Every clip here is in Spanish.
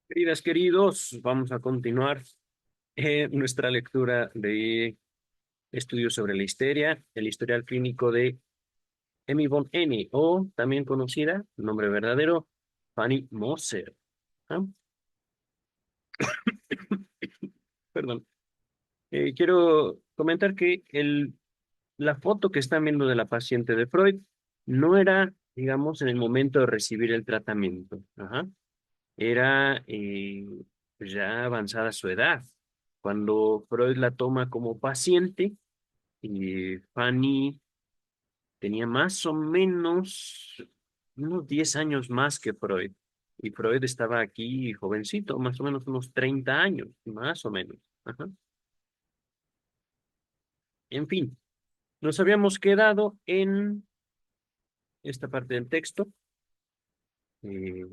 Queridas, queridos, vamos a continuar nuestra lectura de estudios sobre la histeria, el historial clínico de Emmy von Eni, o también conocida, nombre verdadero, Fanny Moser. ¿Ah? Perdón. Quiero comentar que la foto que están viendo de la paciente de Freud no era, digamos, en el momento de recibir el tratamiento. Ajá. Era ya avanzada su edad. Cuando Freud la toma como paciente, Fanny tenía más o menos unos 10 años más que Freud. Y Freud estaba aquí jovencito, más o menos unos 30 años, más o menos. Ajá. En fin, nos habíamos quedado en esta parte del texto.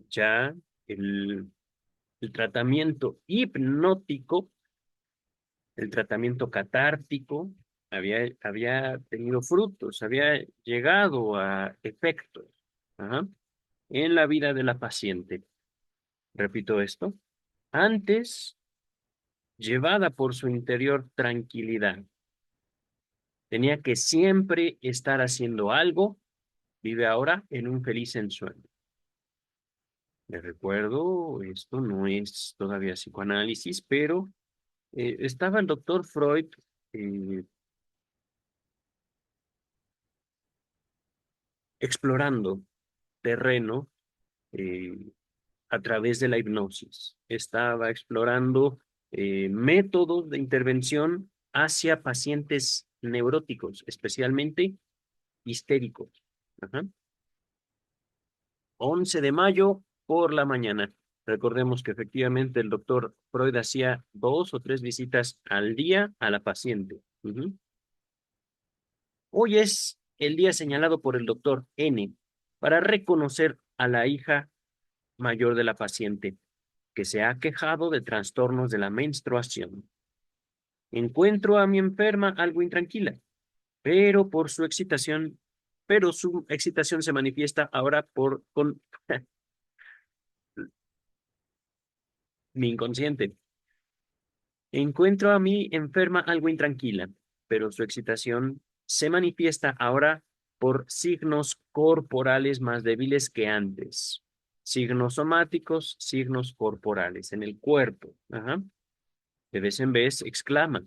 Ya el, el tratamiento hipnótico, el tratamiento catártico, había tenido frutos, había llegado a efectos. Ajá. En la vida de la paciente. Repito esto. Antes, llevada por su interior tranquilidad, tenía que siempre estar haciendo algo, vive ahora en un feliz ensueño. Les recuerdo, esto no es todavía psicoanálisis, pero estaba el doctor Freud eh, explorando terreno eh, a través de la hipnosis. Estaba explorando métodos de intervención hacia pacientes neuróticos, especialmente histéricos. Ajá. 11 de mayo por la mañana. Recordemos que efectivamente el doctor Freud hacía 2 o 3 visitas al día a la paciente. Ujú. Hoy es el día señalado por el doctor N para reconocer a la hija mayor de la paciente, que se ha quejado de trastornos de la menstruación. Encuentro a mi enferma algo intranquila, pero por su excitación, pero su excitación se manifiesta ahora con mi inconsciente. Encuentro a mi enferma algo intranquila, pero su excitación se manifiesta ahora por signos corporales más débiles que antes. Signos somáticos, signos corporales en el cuerpo. Ajá. De vez en vez exclama,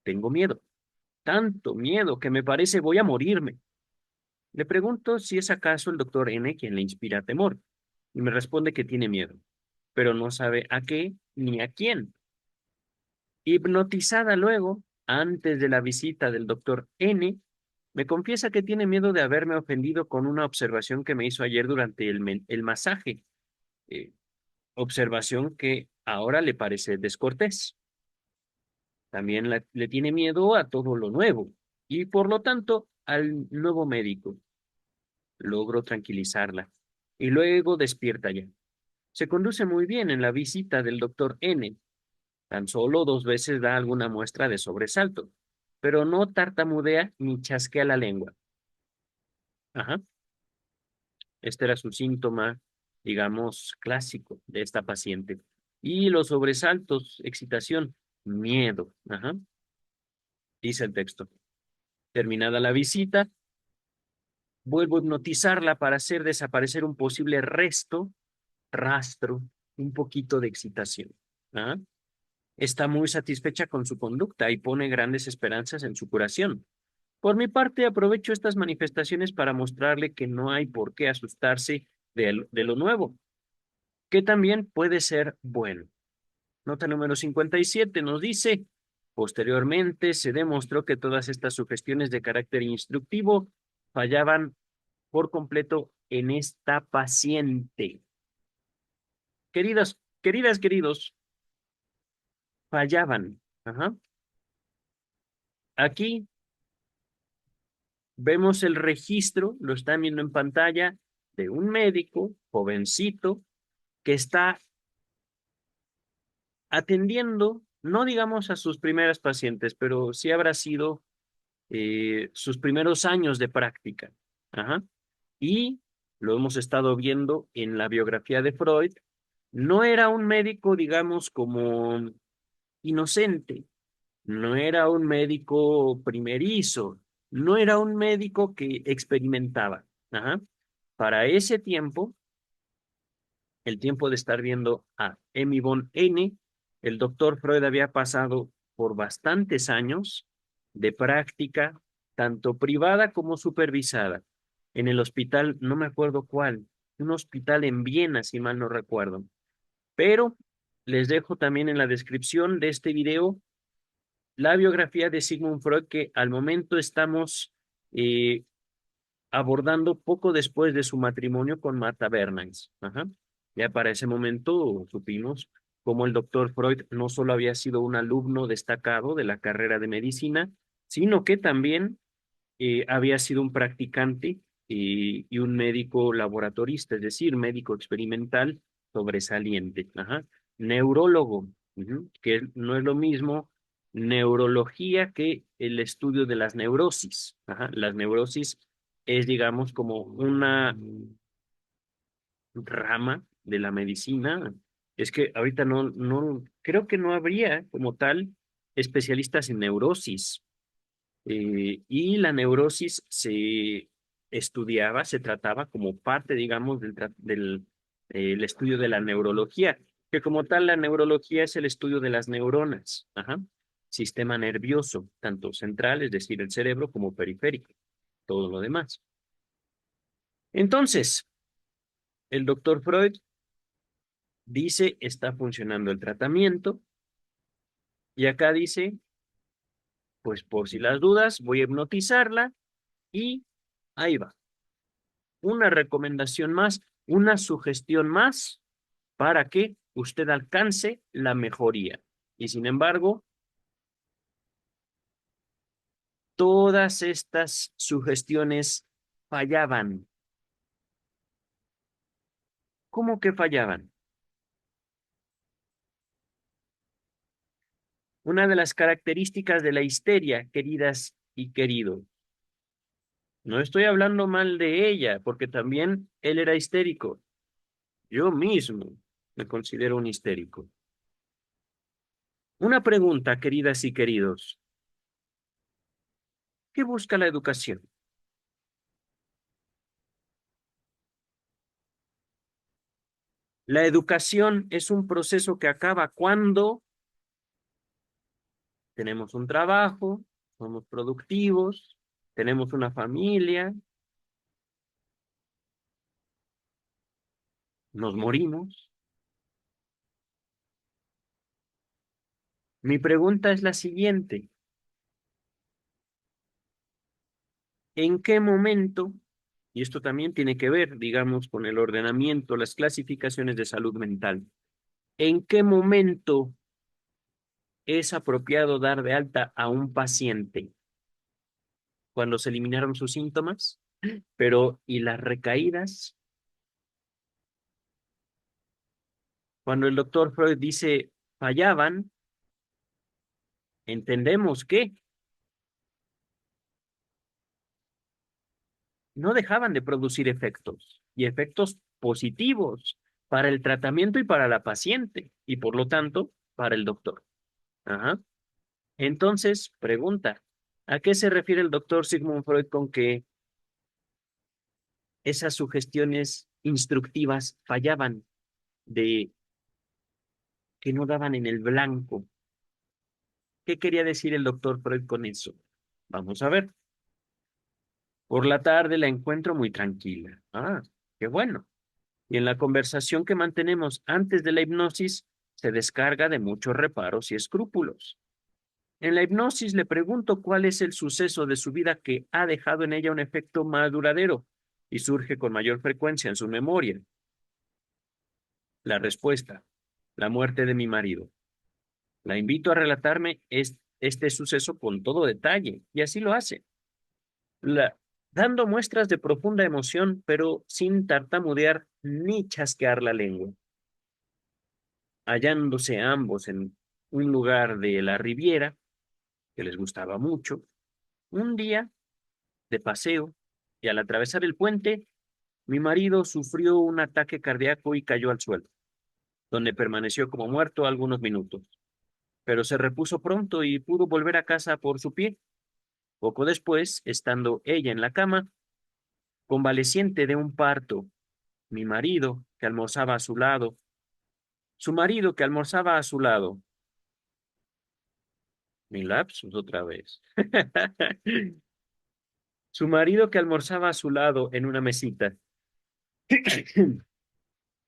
tengo miedo, tanto miedo que me parece voy a morirme. Le pregunto si es acaso el doctor N quien le inspira temor, y me responde que tiene miedo, pero no sabe a qué ni a quién. Hipnotizada luego, antes de la visita del doctor N, me confiesa que tiene miedo de haberme ofendido con una observación que me hizo ayer durante el masaje, eh, observación que ahora le parece descortés. También le tiene miedo a todo lo nuevo y por lo tanto al nuevo médico. Logro tranquilizarla y luego despierta ya. Se conduce muy bien en la visita del doctor N. Tan solo 2 veces da alguna muestra de sobresalto, pero no tartamudea ni chasquea la lengua. Ajá. Este era su síntoma, digamos, clásico de esta paciente. Y los sobresaltos, excitación, miedo. Ajá. Dice el texto. Terminada la visita, vuelvo a hipnotizarla para hacer desaparecer un posible rastro, un poquito de excitación. ¿Ah? Está muy satisfecha con su conducta y pone grandes esperanzas en su curación. Por mi parte, aprovecho estas manifestaciones para mostrarle que no hay por qué asustarse de lo nuevo, que también puede ser bueno. Nota número 57 nos dice, posteriormente se demostró que todas estas sugestiones de carácter instructivo fallaban por completo en esta paciente. Queridos, fallaban. Ajá. Aquí vemos el registro, lo están viendo en pantalla, de un médico jovencito que está atendiendo, no digamos a sus primeras pacientes, pero sí habrá sido sus primeros años de práctica. Ajá. Y lo hemos estado viendo en la biografía de Freud, No era un médico, digamos, como inocente, no era un médico primerizo, no era un médico que experimentaba. Ajá. Para ese tiempo, el tiempo de estar viendo a Emmy von N., el doctor Freud había pasado por bastantes años de práctica, tanto privada como supervisada, en el hospital, no me acuerdo cuál, un hospital en Viena, si mal no recuerdo. Pero les dejo también en la descripción de este video la biografía de Sigmund Freud que al momento estamos eh, abordando poco después de su matrimonio con Martha Bernays. Ajá. Ya para ese momento supimos cómo el doctor Freud no solo había sido un alumno destacado de la carrera de medicina, sino que también había sido un practicante y un médico laboratorista, es decir, médico experimental sobresaliente. Ajá. Neurólogo, ujú, que no es lo mismo neurología que el estudio de las neurosis. Ajá. Las neurosis es, digamos, como una rama de la medicina. Es que ahorita creo que no habría como tal especialistas en neurosis. Y la neurosis se estudiaba, se trataba como parte, digamos, el estudio de la neurología, que como tal la neurología es el estudio de las neuronas, ajá, sistema nervioso, tanto central, es decir, el cerebro, como periférico, todo lo demás. Entonces, el doctor Freud dice, está funcionando el tratamiento, y acá dice, pues por si las dudas, voy a hipnotizarla y ahí va. Una recomendación más, una sugestión más para que usted alcance la mejoría. Y sin embargo, todas estas sugestiones fallaban. ¿Cómo que fallaban? Una de las características de la histeria, queridas y queridos. No estoy hablando mal de ella, porque también él era histérico. Yo mismo me considero un histérico. Una pregunta, queridas y queridos. ¿Qué busca la educación? La educación es un proceso que acaba cuando tenemos un trabajo, somos productivos, tenemos una familia, nos morimos. Mi pregunta es la siguiente. ¿En qué momento, y esto también tiene que ver, digamos, con el ordenamiento, las clasificaciones de salud mental, en qué momento es apropiado dar de alta a un paciente? Cuando se eliminaron sus síntomas, pero ¿y las recaídas? Cuando el doctor Freud dice fallaban, entendemos que no dejaban de producir efectos y efectos positivos para el tratamiento y para la paciente y por lo tanto para el doctor. Ajá. Entonces, pregunta, ¿a qué se refiere el doctor Sigmund Freud con que esas sugestiones instructivas fallaban, de que no daban en el blanco? ¿Qué quería decir el doctor Freud con eso? Vamos a ver. Por la tarde la encuentro muy tranquila. Ah, qué bueno. Y en la conversación que mantenemos antes de la hipnosis, se descarga de muchos reparos y escrúpulos. En la hipnosis le pregunto cuál es el suceso de su vida que ha dejado en ella un efecto más duradero y surge con mayor frecuencia en su memoria. La respuesta, la muerte de mi marido. La invito a relatarme este suceso con todo detalle, y así lo hace, dando muestras de profunda emoción, pero sin tartamudear ni chasquear la lengua. Hallándose ambos en un lugar de la Riviera, que les gustaba mucho, un día de paseo, y al atravesar el puente, mi marido sufrió un ataque cardíaco y cayó al suelo. donde permaneció como muerto algunos minutos, pero se repuso pronto y pudo volver a casa por su pie. Poco después, estando ella en la cama, convaleciente de un parto, mi marido, que almorzaba a su lado, su marido que almorzaba a su lado, mi lapsus otra vez, su marido que almorzaba a su lado en una mesita,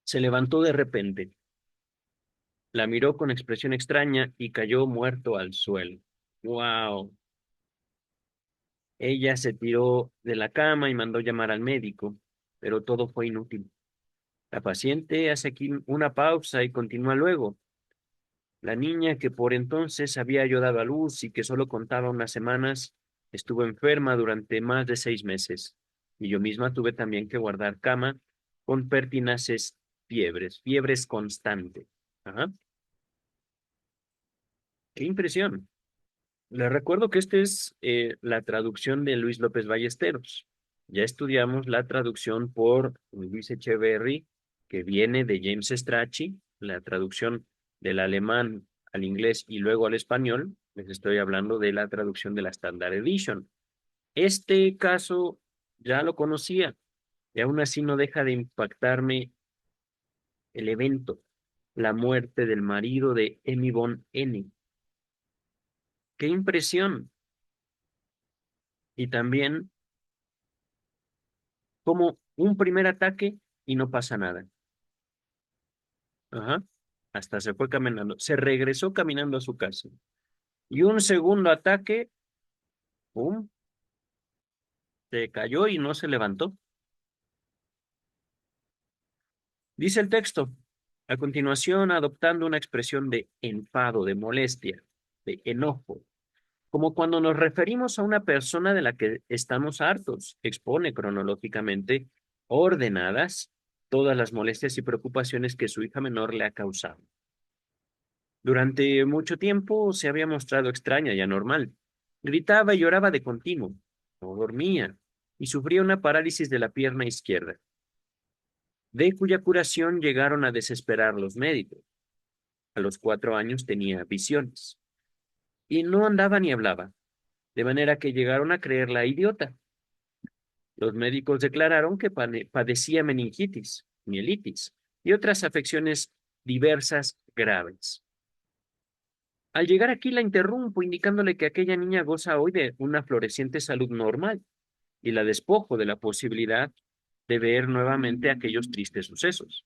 se levantó de repente, la miró con expresión extraña y cayó muerto al suelo. ¡Wow! Ella se tiró de la cama y mandó llamar al médico, pero todo fue inútil. La paciente hace aquí una pausa y continúa luego. La niña que por entonces había yo dado a luz y que solo contaba unas semanas, estuvo enferma durante más de 6 meses. Y yo misma tuve también que guardar cama con pertinaces fiebres constantes. Ajá. Qué impresión. Les recuerdo que esta es la traducción de Luis López Ballesteros. Ya estudiamos la traducción por Luis Echeverry, que viene de James Strachey, la traducción del alemán al inglés y luego al español. Les estoy hablando de la traducción de la Standard Edition. Este caso ya lo conocía y aún así no deja de impactarme el evento, la muerte del marido de Emmy von N. ¡Qué impresión! Y también como un primer ataque y no pasa nada. Ajá. Hasta se fue caminando. Se regresó caminando a su casa. Y un segundo ataque, ¡pum! Se cayó y no se levantó. Dice el texto. A continuación, adoptando una expresión de enfado, de molestia, de enojo, como cuando nos referimos a una persona de la que estamos hartos, expone cronológicamente, ordenadas, todas las molestias y preocupaciones que su hija menor le ha causado. Durante mucho tiempo se había mostrado extraña y anormal. Gritaba y lloraba de continuo, no dormía, y sufría una parálisis de la pierna izquierda, de cuya curación llegaron a desesperar los médicos. A los 4 años tenía visiones, y no andaba ni hablaba, de manera que llegaron a creerla idiota. Los médicos declararon que padecía meningitis, mielitis y otras afecciones diversas graves. Al llegar aquí la interrumpo indicándole que aquella niña goza hoy de una floreciente salud normal y la despojo de la posibilidad de ver nuevamente aquellos tristes sucesos,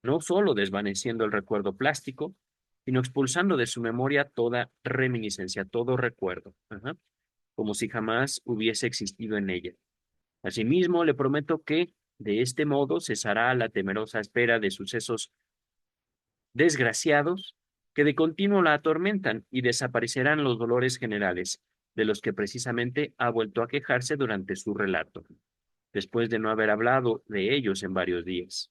no solo desvaneciendo el recuerdo plástico, sino expulsando de su memoria toda reminiscencia, todo recuerdo, ajá, como si jamás hubiese existido en ella. Asimismo, le prometo que, de este modo, cesará la temerosa espera de sucesos desgraciados que de continuo la atormentan y desaparecerán los dolores generales, de los que precisamente ha vuelto a quejarse durante su relato, después de no haber hablado de ellos en varios días.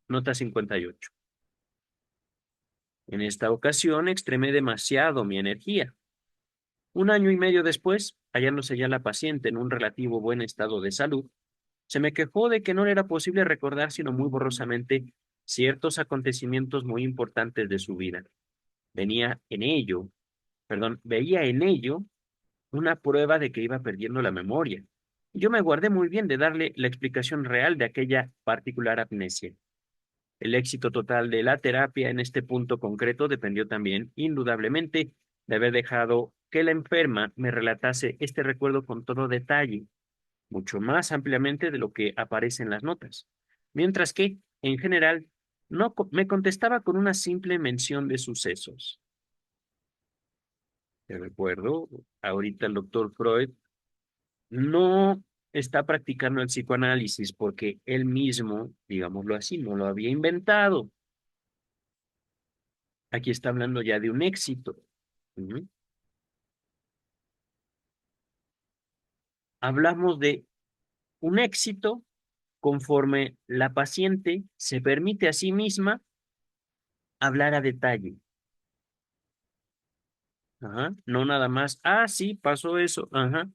Nota 58. En esta ocasión extremé demasiado mi energía. 1 año y medio después, hallándose ya la paciente en un relativo buen estado de salud, se me quejó de que no le era posible recordar sino muy borrosamente ciertos acontecimientos muy importantes de su vida. Veía en ello una prueba de que iba perdiendo la memoria. Yo me guardé muy bien de darle la explicación real de aquella particular amnesia. El éxito total de la terapia en este punto concreto dependió también, indudablemente, de haber dejado que la enferma me relatase este recuerdo con todo detalle, mucho más ampliamente de lo que aparece en las notas, mientras que, en general, no me contestaba con una simple mención de sucesos. Te recuerdo, ahorita el doctor Freud no está practicando el psicoanálisis porque él mismo, digámoslo así, no lo había inventado. Aquí está hablando ya de un éxito. Ujú. Hablamos de un éxito conforme la paciente se permite a sí misma hablar a detalle. Ajá. No nada más, sí, pasó eso, ajá,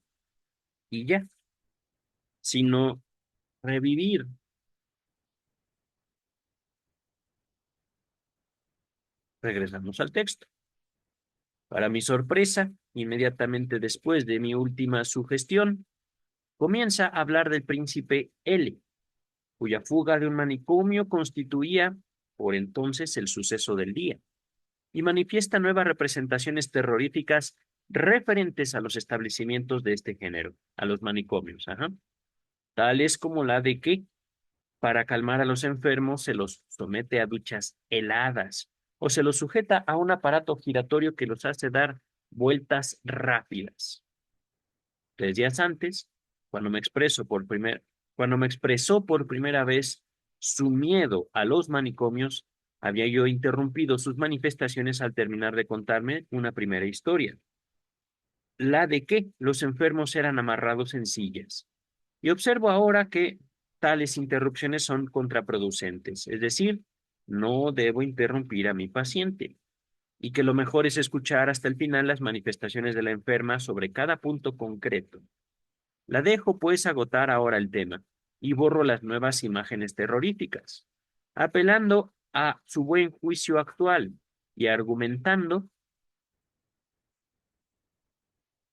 y ya, sino revivir. Regresamos al texto. Para mi sorpresa, inmediatamente después de mi última sugestión, comienza a hablar del príncipe L, cuya fuga de un manicomio constituía por entonces el suceso del día, y manifiesta nuevas representaciones terroríficas referentes a los establecimientos de este género, a los manicomios, tales como la de que, para calmar a los enfermos, se los somete a duchas heladas o se los sujeta a un aparato giratorio que los hace dar vueltas rápidas. 3 días antes, cuando me expreso por primer, cuando me expresó por primera vez su miedo a los manicomios, había yo interrumpido sus manifestaciones al terminar de contarme una primera historia, la de que los enfermos eran amarrados en sillas. Y observo ahora que tales interrupciones son contraproducentes, es decir, no debo interrumpir a mi paciente y que lo mejor es escuchar hasta el final las manifestaciones de la enferma sobre cada punto concreto. La dejo pues agotar ahora el tema y borro las nuevas imágenes terroríficas, apelando a su buen juicio actual y argumentando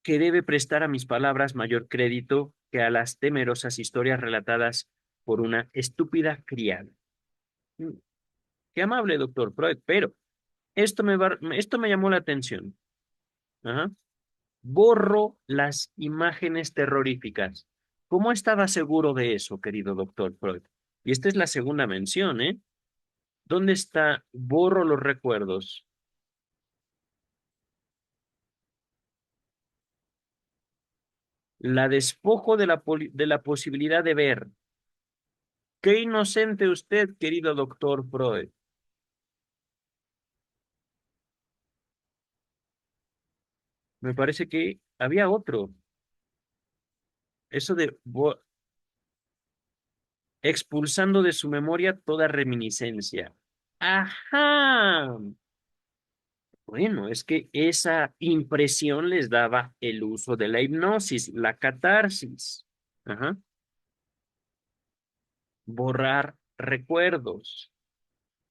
que debe prestar a mis palabras mayor crédito que a las temerosas historias relatadas por una estúpida criada. Mm, Qué amable, doctor Freud, pero esto me llamó la atención. Ajá. Borro las imágenes terroríficas. ¿Cómo estaba seguro de eso, querido doctor Freud? Y esta es la segunda mención, ¿eh? ¿Dónde está? Borro los recuerdos. La despojo de la posibilidad de ver. Qué inocente usted, querido doctor Freud. Me parece que había otro. Eso de expulsando de su memoria toda reminiscencia. Ajá. Bueno, es que esa impresión les daba el uso de la hipnosis, la catarsis. Ajá. Borrar recuerdos,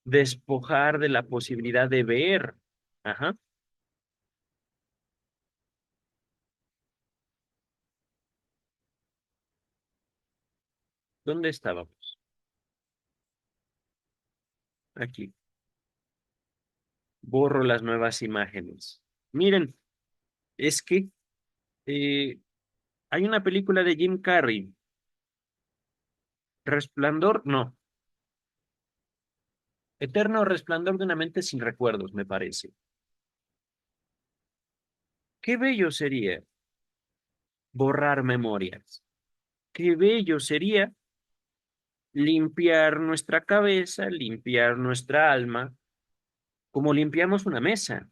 despojar de la posibilidad de ver. Ajá. ¿Dónde estábamos? Aquí. Borro las nuevas imágenes. Miren, es que eh, hay una película de Jim Carrey, Resplandor, no, Eterno Resplandor de una mente sin recuerdos, me parece. Qué bello sería borrar memorias. Qué bello sería limpiar nuestra cabeza, limpiar nuestra alma, como limpiamos una mesa.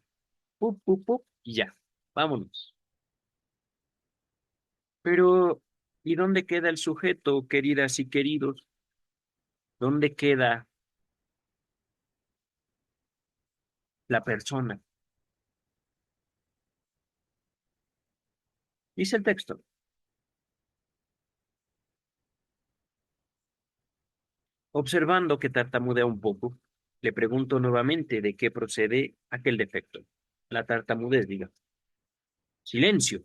Pup, pup, pup, y ya, vámonos. Pero, ¿y dónde queda el sujeto, queridas y queridos? ¿Dónde queda la persona? Dice el texto. Observando que tartamudea un poco, le pregunto nuevamente de qué procede aquel defecto. La tartamudez, diga. Silencio.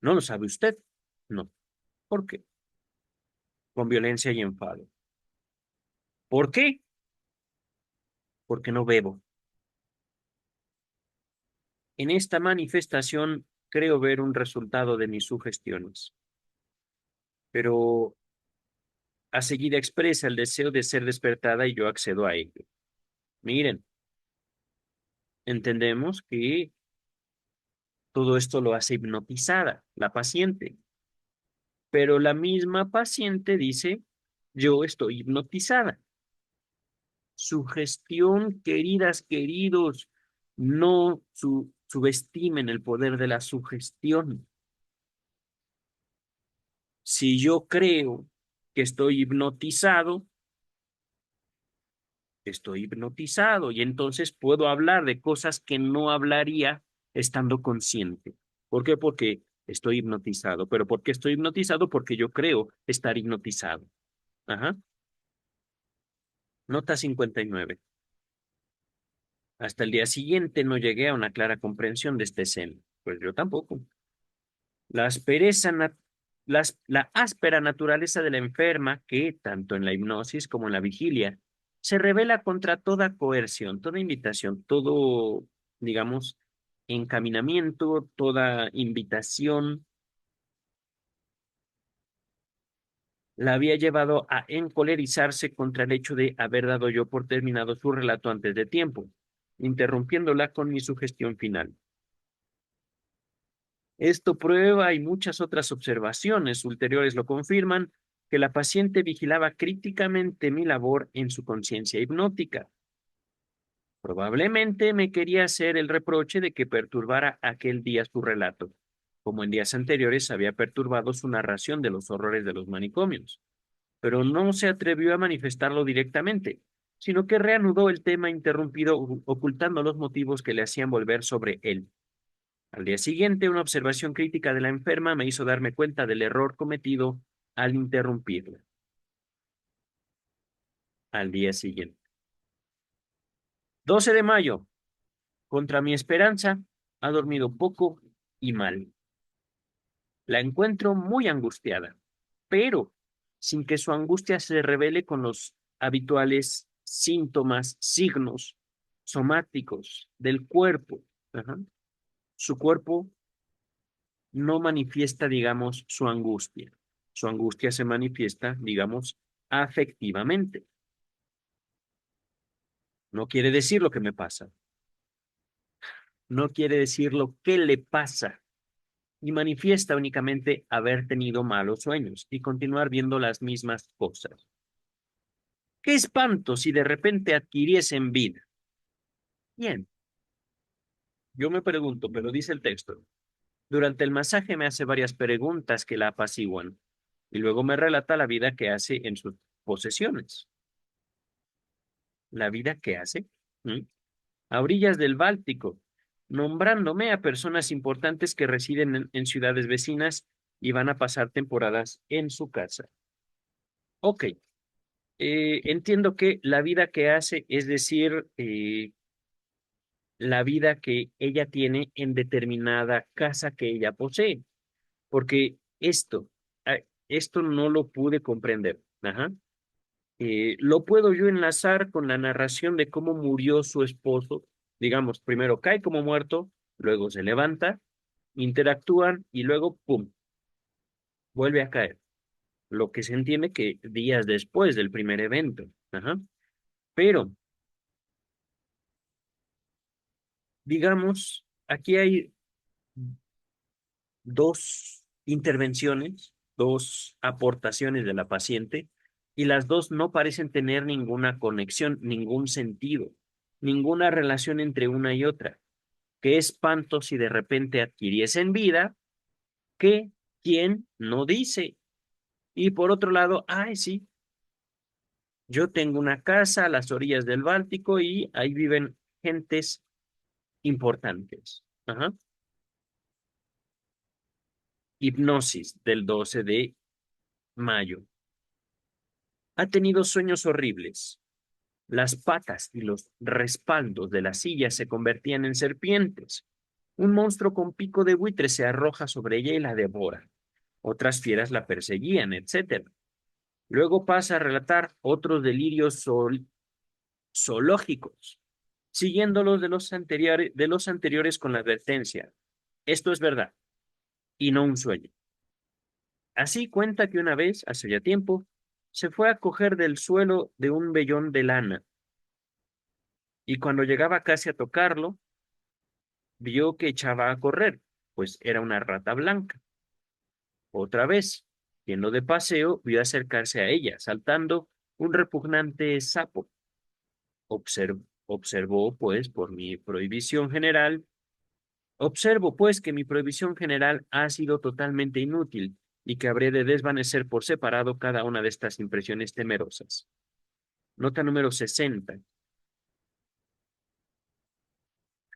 ¿No lo sabe usted? No. ¿Por qué? Con violencia y enfado. ¿Por qué? Porque no bebo. En esta manifestación creo ver un resultado de mis sugestiones, pero a seguida expresa el deseo de ser despertada y yo accedo a ello. Miren, entendemos que todo esto lo hace hipnotizada la paciente, pero la misma paciente dice, yo estoy hipnotizada. Sugestión, queridas, queridos, no subestimen el poder de la sugestión. Si yo creo que estoy hipnotizado y entonces puedo hablar de cosas que no hablaría estando consciente. ¿Por qué? Porque estoy hipnotizado. ¿Pero por qué estoy hipnotizado? Porque yo creo estar hipnotizado. Ajá. Nota 59. Hasta el día siguiente no llegué a una clara comprensión de esta escena. Pues yo tampoco. La aspereza, la áspera naturaleza de la enferma, que tanto en la hipnosis como en la vigilia, se revela contra toda coerción, toda invitación, todo, digamos, encaminamiento, toda invitación, la había llevado a encolerizarse contra el hecho de haber dado yo por terminado su relato antes de tiempo, interrumpiéndola con mi sugestión final. Esto prueba y muchas otras observaciones ulteriores lo confirman que la paciente vigilaba críticamente mi labor en su conciencia hipnótica. Probablemente me quería hacer el reproche de que perturbara aquel día su relato, como en días anteriores había perturbado su narración de los horrores de los manicomios, pero no se atrevió a manifestarlo directamente, sino que reanudó el tema interrumpido ocultando los motivos que le hacían volver sobre él. Al día siguiente, una observación crítica de la enferma me hizo darme cuenta del error cometido al interrumpirla. Al día siguiente. 12 de mayo. Contra mi esperanza, ha dormido poco y mal. La encuentro muy angustiada, pero sin que su angustia se revele con los habituales síntomas, signos somáticos del cuerpo. Ajá. Su cuerpo no manifiesta, digamos, su angustia. Su angustia se manifiesta, digamos, afectivamente. No quiere decir lo que me pasa. No quiere decir lo que le pasa. Y manifiesta únicamente haber tenido malos sueños y continuar viendo las mismas cosas. Qué espanto si de repente adquiriesen vida. Bien, yo me pregunto, pero dice el texto. Durante el masaje me hace varias preguntas que la apaciguan y luego me relata la vida que hace en sus posesiones. ¿La vida que hace? ¿Mm? A orillas del Báltico, nombrándome a personas importantes que residen en ciudades vecinas y van a pasar temporadas en su casa. Ok, entiendo que la vida que hace, es decir, la vida que ella tiene en determinada casa que ella posee, porque esto no lo pude comprender. Ajá. Lo puedo yo enlazar con la narración de cómo murió su esposo. Digamos, primero cae como muerto, luego se levanta, interactúan y luego, ¡pum!, vuelve a caer. Lo que se entiende que días después del primer evento. Ajá. Pero, digamos, aquí hay dos intervenciones, dos aportaciones de la paciente, y las dos no parecen tener ninguna conexión, ningún sentido, ninguna relación entre una y otra. Qué espanto si de repente adquiriesen vida, que quien no dice. Y por otro lado, ay, sí, yo tengo una casa a las orillas del Báltico y ahí viven gentes importantes. Ajá. Hipnosis del 12 de mayo. Ha tenido sueños horribles. Las patas y los respaldos de la silla se convertían en serpientes. Un monstruo con pico de buitre se arroja sobre ella y la devora. Otras fieras la perseguían, etcétera. Luego pasa a relatar otros delirios zoológicos, siguiendo los de los anteriores con la advertencia. Esto es verdad y no un sueño. Así cuenta que una vez, hace ya tiempo, se fue a coger del suelo de un vellón de lana y cuando llegaba casi a tocarlo, vio que echaba a correr, pues era una rata blanca. Otra vez, yendo de paseo, vio acercarse a ella, saltando un repugnante sapo. Observó, pues, por mi prohibición general, observo, pues, que mi prohibición general ha sido totalmente inútil y que habré de desvanecer por separado cada una de estas impresiones temerosas. Nota número 60.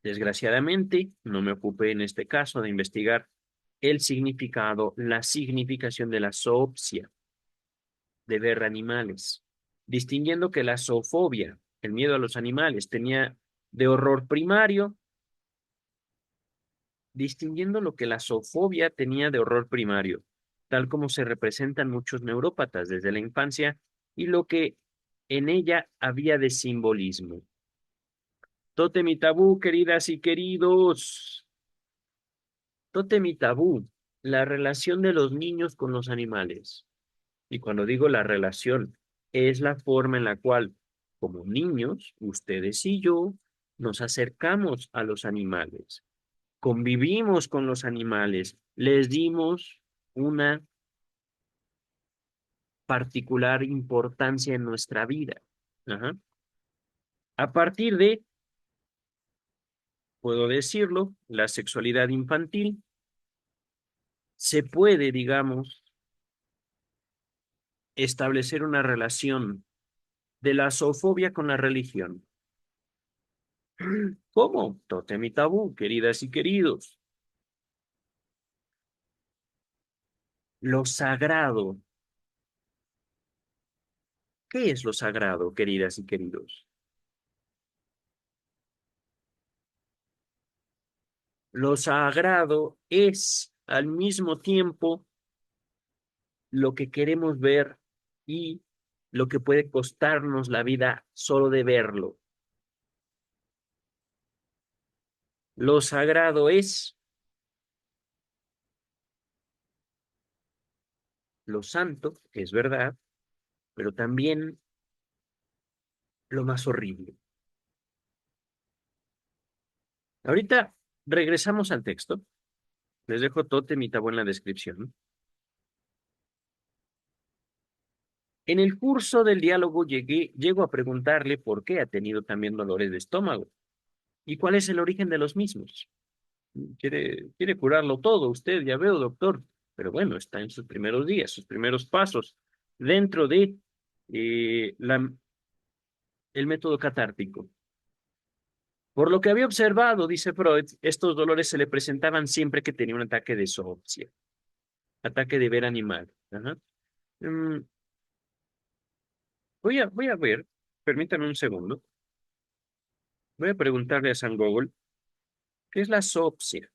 Desgraciadamente, no me ocupé en este caso de investigar el significado, la significación de la zoopsia, de ver animales, distinguiendo que la zoofobia, el miedo a los animales, tenía de horror primario, distinguiendo lo que la zoofobia tenía de horror primario, tal como se representan muchos neurópatas desde la infancia, y lo que en ella había de simbolismo. Tótem y tabú, queridas y queridos. Tótem y tabú, la relación de los niños con los animales. Y cuando digo la relación, es la forma en la cual, como niños, ustedes y yo, nos acercamos a los animales, convivimos con los animales, les dimos una particular importancia en nuestra vida. Ajá. A partir de, puedo decirlo, la sexualidad infantil, se puede, digamos, establecer una relación de la zoofobia con la religión. ¿Cómo? Tótem y tabú, queridas y queridos. Lo sagrado. ¿Qué es lo sagrado, queridas y queridos? Lo sagrado es al mismo tiempo lo que queremos ver y lo que puede costarnos la vida solo de verlo. Lo sagrado es lo santo, que es verdad, pero también lo más horrible. Ahorita regresamos al texto. Les dejo tótem y tabú en la descripción. En el curso del diálogo llego a preguntarle por qué ha tenido también dolores de estómago y cuál es el origen de los mismos. Quiere curarlo todo, usted, ya veo, doctor, pero bueno, está en sus primeros días, sus primeros pasos dentro de el método catártico. Por lo que había observado, dice Freud, estos dolores se le presentaban siempre que tenía un ataque de zoopsia, ataque de ver animal. Ajá. Mm, voy a ver, permítame un segundo, voy a preguntarle a San Gogol, ¿qué es la zoopsia?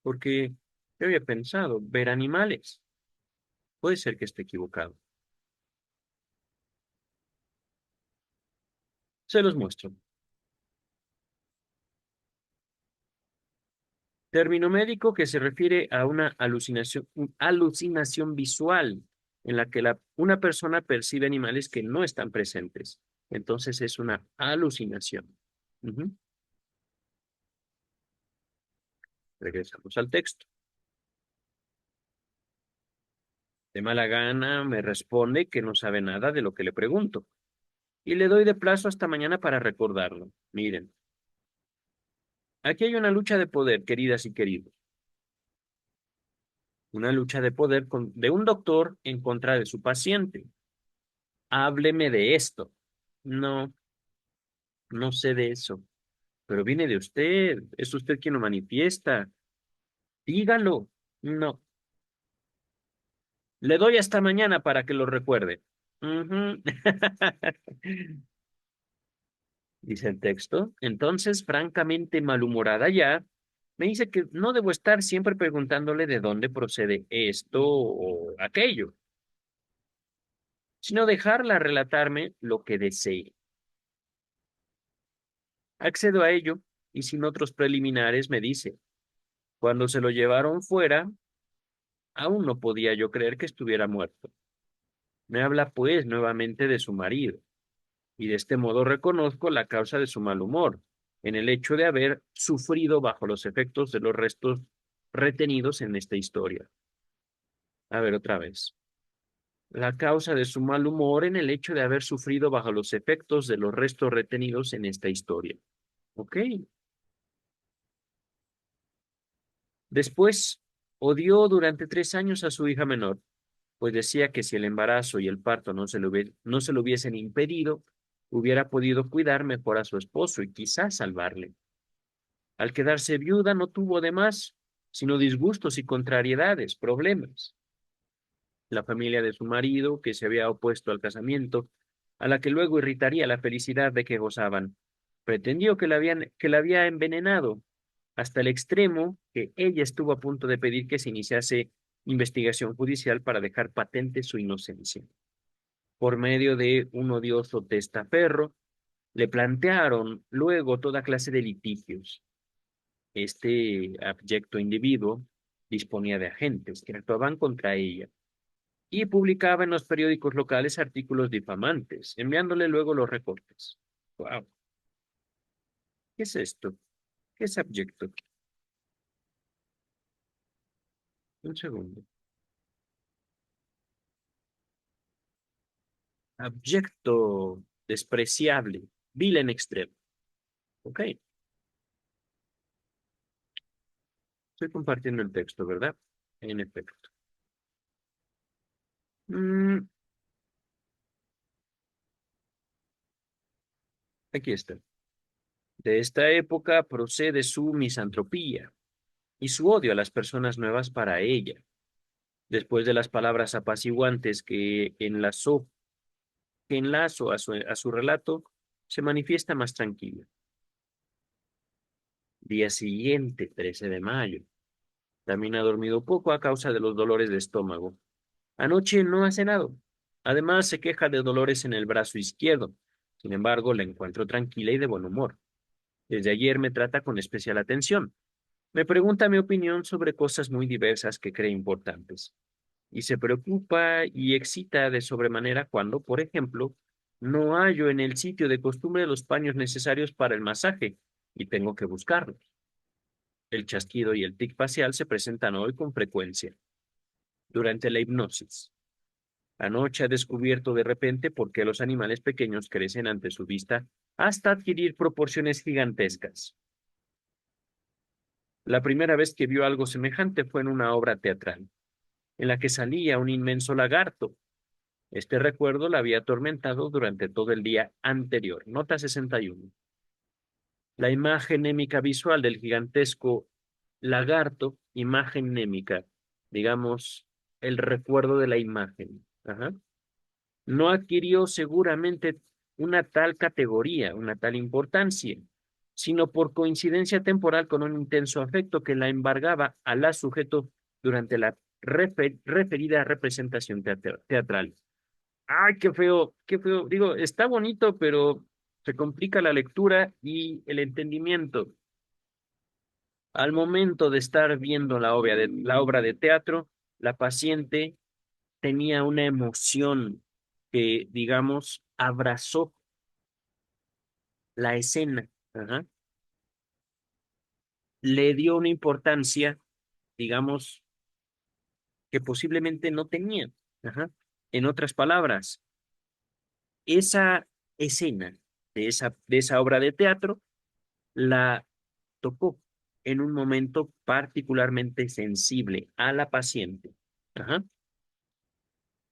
Porque yo había pensado, ver animales. Puede ser que esté equivocado. Se los muestro. Término médico que se refiere a una alucinación visual en la que una persona percibe animales que no están presentes. Entonces es una alucinación. Ujú. Regresamos al texto. De mala gana me responde que no sabe nada de lo que le pregunto y le doy de plazo hasta mañana para recordarlo. Miren, aquí hay una lucha de poder, queridas y queridos. Una lucha de poder de un doctor en contra de su paciente. Hábleme de esto. No, no sé de eso, pero viene de usted. Es usted quien lo manifiesta. Dígalo. No. Le doy hasta mañana para que lo recuerde. Ujú. Dice el texto. Entonces, francamente malhumorada ya, me dice que no debo estar siempre preguntándole de dónde procede esto o aquello, sino dejarla relatarme lo que desee. Accedo a ello y sin otros preliminares me dice, cuando se lo llevaron fuera, aún no podía yo creer que estuviera muerto. Me habla pues nuevamente de su marido, y de este modo reconozco la causa de su mal humor, en el hecho de haber sufrido bajo los efectos de los restos retenidos en esta historia. A ver otra vez. La causa de su mal humor en el hecho de haber sufrido bajo los efectos de los restos retenidos en esta historia. ¿Ok? Después, odió durante 3 años a su hija menor, pues decía que si el embarazo y el parto no se lo hubiesen impedido, hubiera podido cuidar mejor a su esposo y quizás salvarle. Al quedarse viuda no tuvo además sino disgustos y contrariedades, problemas. La familia de su marido, que se había opuesto al casamiento, a la que luego irritaría la felicidad de que gozaban, Pretendió que la había envenenado hasta el extremo que ella estuvo a punto de pedir que se iniciase investigación judicial para dejar patente su inocencia. Por medio de un odioso testaferro, le plantearon luego toda clase de litigios. Este abyecto individuo disponía de agentes que actuaban contra ella y publicaba en los periódicos locales artículos difamantes, enviándole luego los recortes. Wow, ¿qué es esto? ¿Qué es abyecto? Un segundo. Abyecto, despreciable, vil en extremo. Ok, estoy compartiendo el texto, ¿verdad? En efecto. Mm, aquí está. De esta época procede su misantropía y su odio a las personas nuevas para ella. Después de las palabras apaciguantes que enlazo a su relato, se manifiesta más tranquila. Día siguiente, 13 de mayo. También ha dormido poco a causa de los dolores de estómago. Anoche no ha cenado. Además, se queja de dolores en el brazo izquierdo. Sin embargo, la encuentro tranquila y de buen humor. Desde ayer me trata con especial atención. Me pregunta mi opinión sobre cosas muy diversas que cree importantes. Y se preocupa y excita de sobremanera cuando, por ejemplo, no hallo en el sitio de costumbre los paños necesarios para el masaje y tengo que buscarlos. El chasquido y el tic facial se presentan hoy con frecuencia durante la hipnosis. Anoche ha descubierto de repente por qué los animales pequeños crecen ante su vista hasta adquirir proporciones gigantescas. La primera vez que vio algo semejante fue en una obra teatral, en la que salía un inmenso lagarto. Este recuerdo la había atormentado durante todo el día anterior. Nota 61. La imagen némica visual del gigantesco lagarto, imagen némica, digamos, el recuerdo de la imagen. Ajá. No adquirió seguramente una tal categoría, una tal importancia, sino por coincidencia temporal con un intenso afecto que la embargaba a la sujeto durante la referida representación teatral. Ay, qué feo, qué feo. Digo, está bonito, pero se complica la lectura y el entendimiento. Al momento de estar viendo la obra de teatro, la paciente tenía una emoción que, digamos, abrazó la escena. Ajá. Le dio una importancia, digamos, que posiblemente no tenía. Ajá. En otras palabras, esa escena de esa obra de teatro la tocó en un momento particularmente sensible a la paciente. Ajá.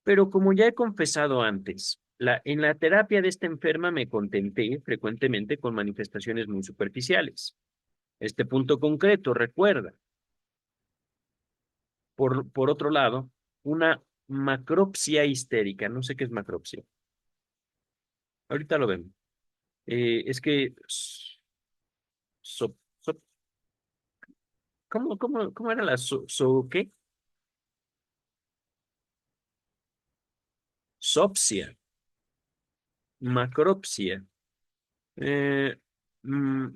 Pero como ya he confesado antes, en la terapia de esta enferma me contenté frecuentemente con manifestaciones muy superficiales. Este punto concreto, recuerda, por otro lado, una macropsia histérica. No sé qué es macropsia. Ahorita lo vemos. Es que, so- so- ¿cómo era la qué? Sopsia, macropsia. Eh, mm,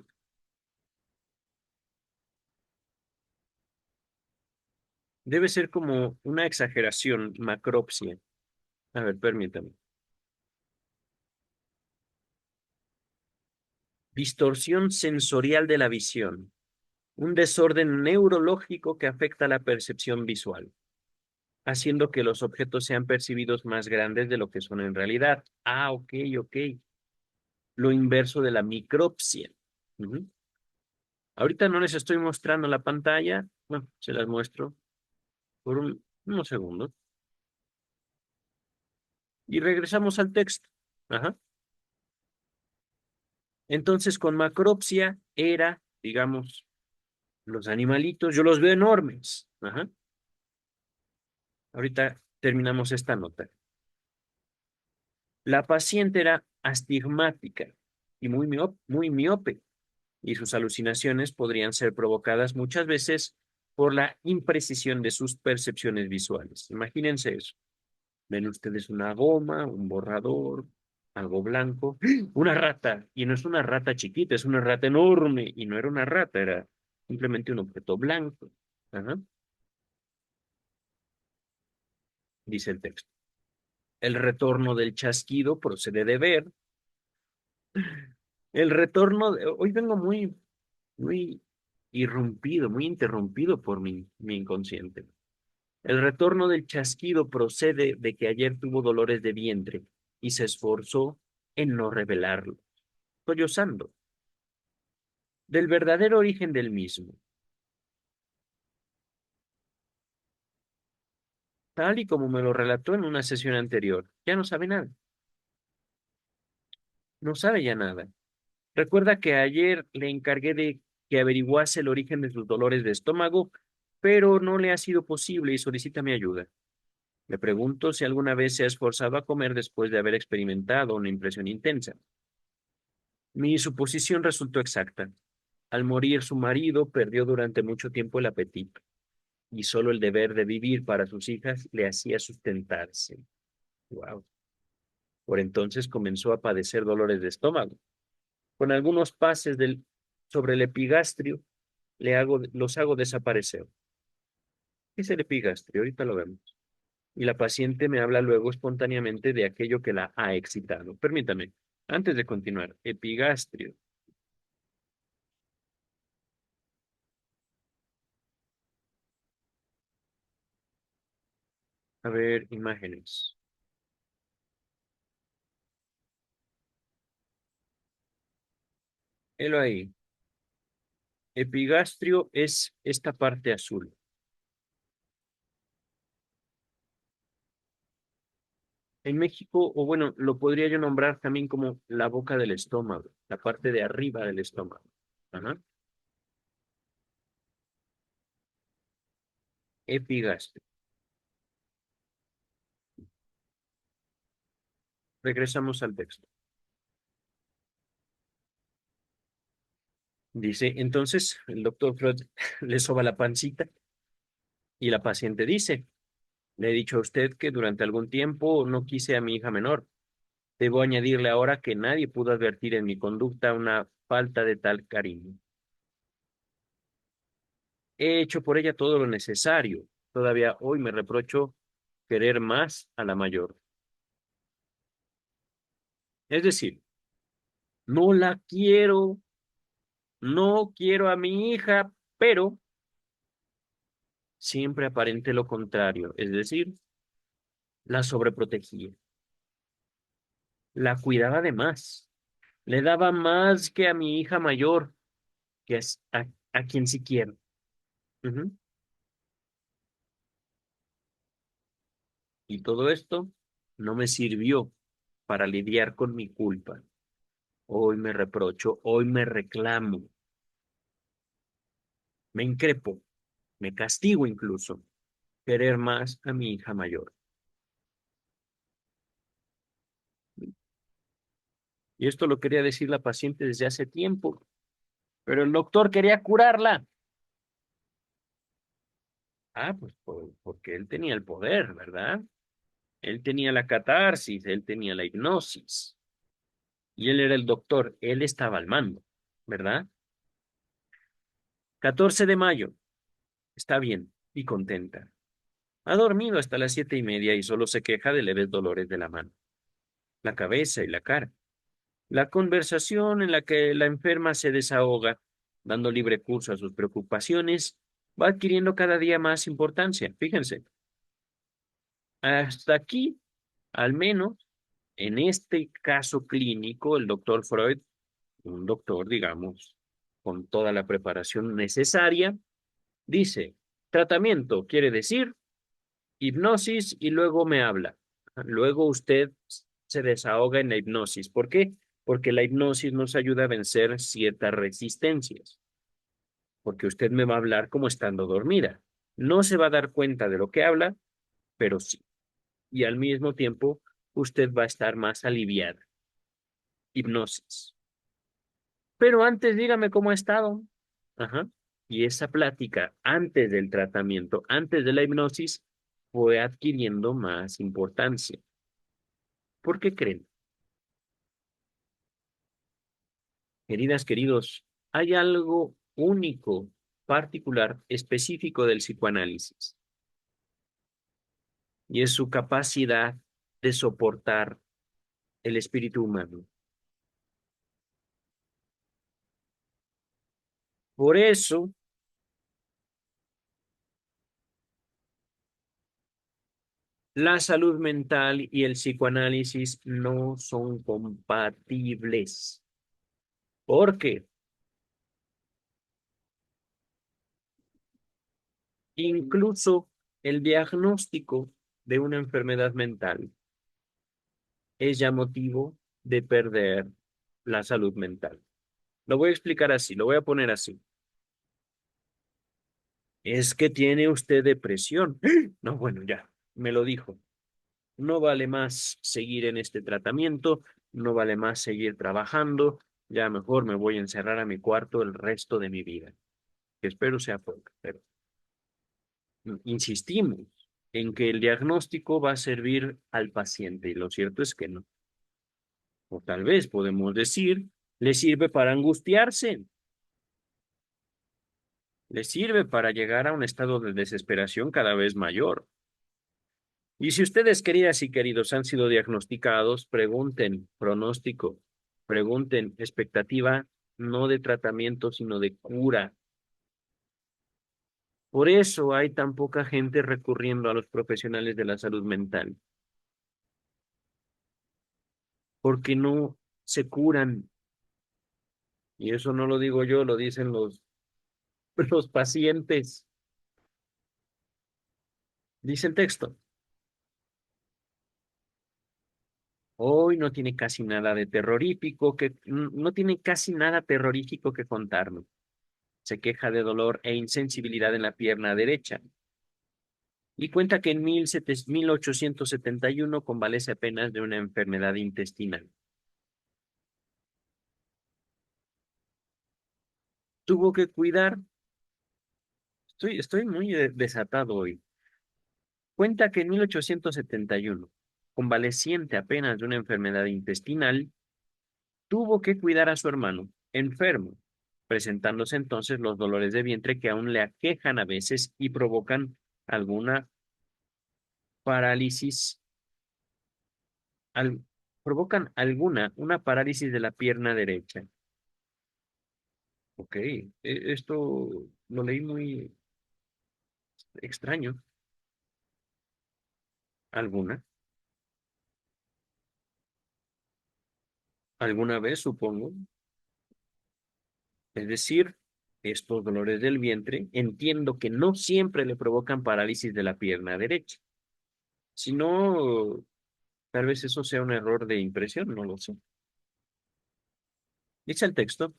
Debe ser como una exageración, macropsia. A ver, permítame. Distorsión sensorial de la visión. Un desorden neurológico que afecta la percepción visual, haciendo que los objetos sean percibidos más grandes de lo que son en realidad. Ah, ok, ok. Lo inverso de la micropsia. Ujú. Ahorita no les estoy mostrando la pantalla. Bueno, se las muestro por unos segundos. Y regresamos al texto. Ajá. Entonces, con macropsia era, digamos, los animalitos, yo los veo enormes. Ajá. Ahorita terminamos esta nota. La paciente era astigmática, y muy miope, y sus alucinaciones podrían ser provocadas muchas veces por la imprecisión de sus percepciones visuales. Imagínense eso. Ven ustedes una goma, un borrador, algo blanco, una rata, y no es una rata chiquita, es una rata enorme, y no era una rata, era simplemente un objeto blanco. Ajá, dice el texto. El retorno del chasquido procede de ver. Hoy vengo muy irrumpido, muy interrumpido por mi inconsciente. El retorno del chasquido procede de que ayer tuvo dolores de vientre y se esforzó en no revelarlo, sollozando, del verdadero origen del mismo, tal y como me lo relató en una sesión anterior. Ya no sabe nada, no sabe ya nada. Recuerda que ayer le encargué de que averiguase el origen de sus dolores de estómago, pero no le ha sido posible y solicita mi ayuda. Le pregunto si alguna vez se ha esforzado a comer después de haber experimentado una impresión intensa. Mi suposición resultó exacta. Al morir su marido, perdió durante mucho tiempo el apetito, y solo el deber de vivir para sus hijas le hacía sustentarse. Wow. Por entonces comenzó a padecer dolores de estómago. Con algunos pases sobre el epigastrio, los hago desaparecer. ¿Qué es el epigastrio? Ahorita lo vemos. Y la paciente me habla luego espontáneamente de aquello que la ha excitado. Permítame, antes de continuar, epigastrio. A ver, imágenes. Helo ahí. Epigastrio es esta parte azul. En México, o bueno, lo podría yo nombrar también como la boca del estómago, la parte de arriba del estómago. Ajá. Epigastrio. Regresamos al texto. Dice, entonces, el doctor Freud le soba la pancita y la paciente dice, le he dicho a usted que durante algún tiempo no quise a mi hija menor. Debo añadirle ahora que nadie pudo advertir en mi conducta una falta de tal cariño. He hecho por ella todo lo necesario. Todavía hoy me reprocho querer más a la mayor. Es decir, no la quiero, no quiero a mi hija, pero siempre aparente lo contrario. Es decir, la sobreprotegía, la cuidaba de más, le daba más que a mi hija mayor, que es a quien sí quiero. Ujú. Y todo esto no me sirvió para lidiar con mi culpa. Hoy me reprocho, hoy me reclamo, me increpo, me castigo incluso, querer más a mi hija mayor. Y esto lo quería decir la paciente desde hace tiempo, pero el doctor quería curarla. Ah, pues porque él tenía el poder, ¿verdad? Él tenía la catarsis, él tenía la hipnosis, y él era el doctor, él estaba al mando, ¿verdad? 14 de mayo, está bien y contenta. Ha dormido hasta las 7:30 y solo se queja de leves dolores de la mano, la cabeza y la cara. La conversación en la que la enferma se desahoga, dando libre curso a sus preocupaciones, va adquiriendo cada día más importancia. Fíjense, hasta aquí, al menos en este caso clínico, el doctor Freud, un doctor, digamos, con toda la preparación necesaria, dice, tratamiento quiere decir hipnosis y luego me habla. Luego usted se desahoga en la hipnosis. ¿Por qué? Porque la hipnosis nos ayuda a vencer ciertas resistencias. Porque usted me va a hablar como estando dormida. No se va a dar cuenta de lo que habla, pero sí. Y al mismo tiempo, usted va a estar más aliviada. Hipnosis. Pero antes dígame cómo ha estado. Ajá. Y esa plática antes del tratamiento, antes de la hipnosis, fue adquiriendo más importancia. ¿Por qué creen? Queridas, queridos, hay algo único, particular, específico del psicoanálisis, y es su capacidad de soportar el espíritu humano. Por eso, la salud mental y el psicoanálisis no son compatibles. ¿Por qué? Incluso el diagnóstico de una enfermedad mental es ya motivo de perder la salud mental. Lo voy a explicar así, lo voy a poner así. Es que tiene usted depresión. No, bueno, ya, me lo dijo. No vale más seguir en este tratamiento, no vale más seguir trabajando, ya mejor me voy a encerrar a mi cuarto el resto de mi vida, que espero sea poco, pero insistimos en que el diagnóstico va a servir al paciente y lo cierto es que no. O tal vez podemos decir, le sirve para angustiarse, le sirve para llegar a un estado de desesperación cada vez mayor. Y si ustedes, queridas y queridos, han sido diagnosticados, pregunten pronóstico, pregunten expectativa, no de tratamiento, sino de cura. Por eso hay tan poca gente recurriendo a los profesionales de la salud mental, porque no se curan. Y eso no lo digo yo, lo dicen los pacientes. Dice el texto. Hoy no tiene casi nada de terrorífico no tiene casi nada terrorífico que contarme. Se queja de dolor e insensibilidad en la pierna derecha y cuenta que en 1871 convalece apenas de una enfermedad intestinal. Tuvo que cuidar, estoy muy desatado hoy. Cuenta que en 1871, convaleciente apenas de una enfermedad intestinal, tuvo que cuidar a su hermano, enfermo, presentándose entonces los dolores de vientre que aún le aquejan a veces y provocan alguna parálisis, al- una parálisis de la pierna derecha. Ok, esto lo leí muy extraño. ¿Alguna? ¿Alguna vez, supongo? Es decir, estos dolores del vientre, entiendo que no siempre le provocan parálisis de la pierna derecha. Si no, tal vez eso sea un error de impresión, no lo sé. Dice el texto,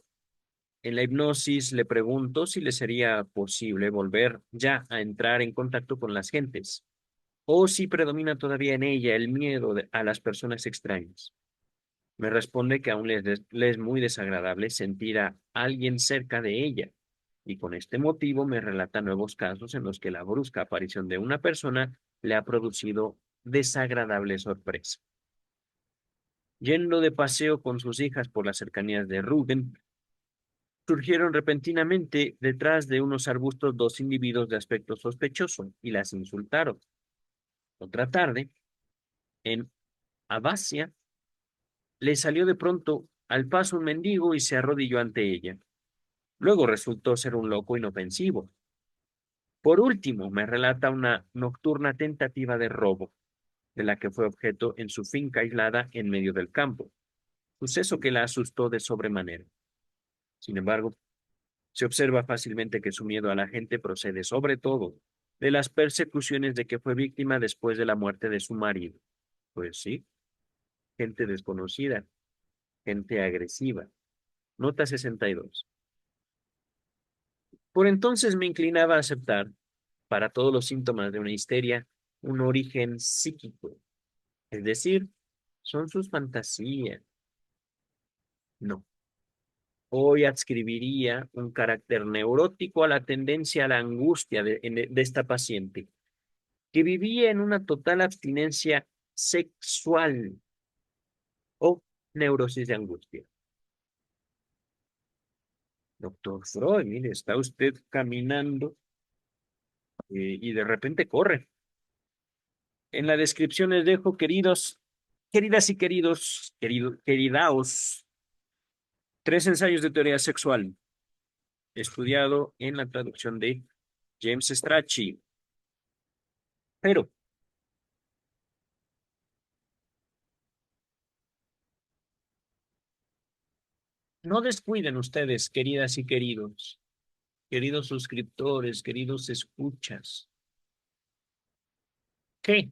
en la hipnosis le pregunto si le sería posible volver ya a entrar en contacto con las gentes, o si predomina todavía en ella el miedo a las personas extrañas. Me responde que aún le es muy desagradable sentir a alguien cerca de ella, y con este motivo me relata nuevos casos en los que la brusca aparición de una persona le ha producido desagradable sorpresa. Yendo de paseo con sus hijas por las cercanías de Rubén, surgieron repentinamente detrás de unos arbustos dos individuos de aspecto sospechoso y las insultaron. Otra tarde, en Abacia, le salió de pronto al paso un mendigo y se arrodilló ante ella. Luego resultó ser un loco inofensivo. Por último, me relata una nocturna tentativa de robo, de la que fue objeto en su finca aislada en medio del campo, suceso que la asustó de sobremanera. Sin embargo, se observa fácilmente que su miedo a la gente procede sobre todo de las persecuciones de que fue víctima después de la muerte de su marido. Pues sí, gente desconocida, gente agresiva. Nota 62. Por entonces me inclinaba a aceptar, para todos los síntomas de una histeria, un origen psíquico, es decir, son sus fantasías. No, Hoy adscribiría un carácter neurótico a la tendencia a la angustia de esta paciente, que vivía en una total abstinencia sexual o neurosis de angustia. Doctor Freud, mire, está usted caminando y de repente corre. En la descripción les dejo, queridas y queridaos, tres ensayos de teoría sexual, estudiado en la traducción de James Strachey. Pero no descuiden ustedes, queridas y queridos suscriptores, queridos escuchas, que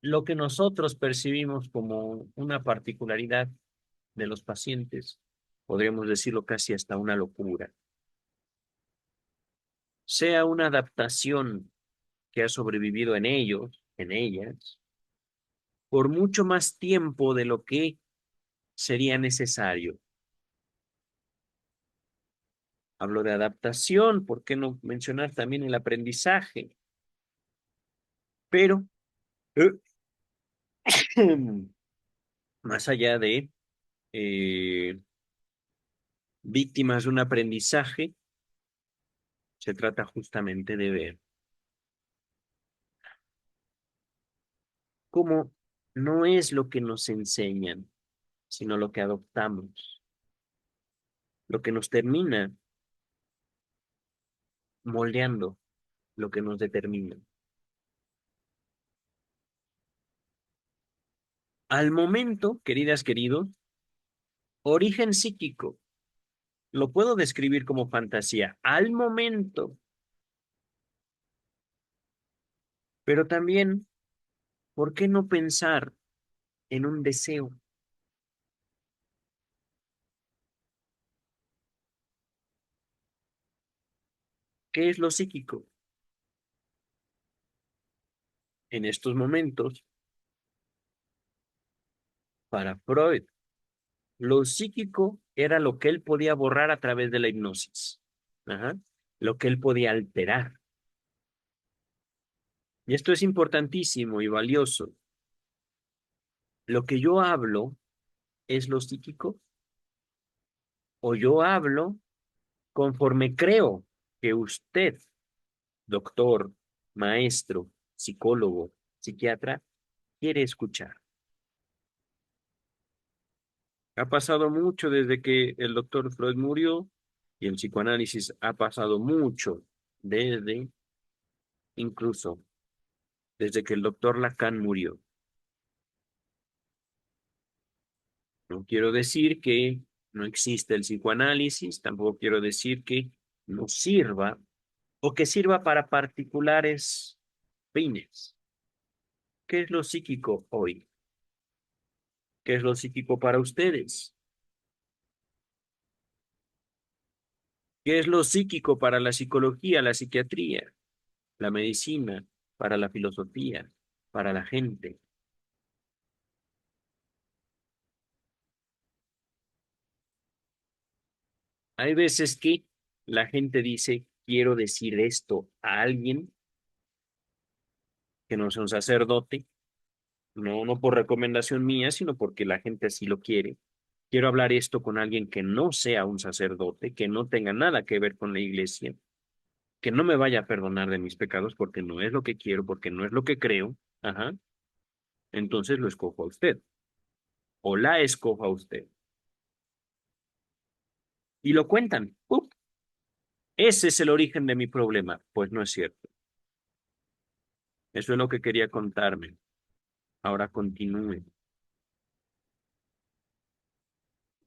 lo que nosotros percibimos como una particularidad de los pacientes, podríamos decirlo casi hasta una locura, sea una adaptación que ha sobrevivido en ellos, en ellas, por mucho más tiempo de lo que sería necesario. Hablo de adaptación, ¿por qué no mencionar también el aprendizaje? Pero, eh, más allá de eh, víctimas de un aprendizaje, se trata justamente de ver cómo no es lo que nos enseñan, sino lo que adoptamos, lo que nos termina moldeando, lo que nos determina. Al momento, queridas, queridos, origen psíquico, lo puedo describir como fantasía, al momento, pero también, ¿por qué no pensar en un deseo? ¿Qué es lo psíquico? En estos momentos, para Freud, lo psíquico era lo que él podía borrar a través de la hipnosis. Ajá. Lo que él podía alterar. Y esto es importantísimo y valioso. Lo que yo hablo es lo psíquico o yo hablo conforme creo que usted, doctor, maestro, psicólogo, psiquiatra, quiere escuchar. Ha pasado mucho desde que el doctor Freud murió y el psicoanálisis ha pasado mucho desde, incluso, desde que el doctor Lacan murió. No quiero decir que no existe el psicoanálisis, tampoco quiero decir que no sirva o que sirva para particulares fines. ¿Qué es lo psíquico hoy? ¿Qué es lo psíquico para ustedes? ¿Qué es lo psíquico para la psicología, la psiquiatría, la medicina, para la filosofía, para la gente? Hay veces que la gente dice, quiero decir esto a alguien que no sea un sacerdote, no por recomendación mía, sino porque la gente así lo quiere. Quiero hablar esto con alguien que no sea un sacerdote, que no tenga nada que ver con la iglesia, que no me vaya a perdonar de mis pecados porque no es lo que quiero, porque no es lo que creo. Ajá. Entonces lo escojo a usted o la escojo a usted. Y lo cuentan. ¡Pup! Ese es el origen de mi problema. Pues no es cierto. Eso es lo que quería contarme. Ahora continúe.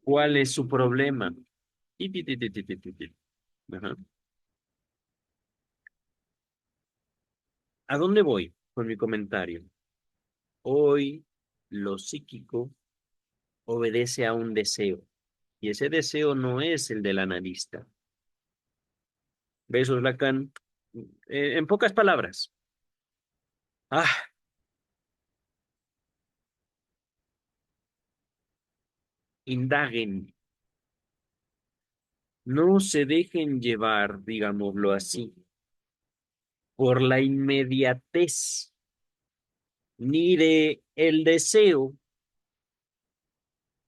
¿Cuál es su problema? Ti, ti, ti, ti, ti, ti, ti, ti. Ajá. ¿A dónde voy con mi comentario? Hoy lo psíquico obedece a un deseo y ese deseo no es el del analista. Besos, Lacan. En pocas palabras, ah, indaguen, No se dejen llevar, digámoslo así, por la inmediatez ni de el deseo.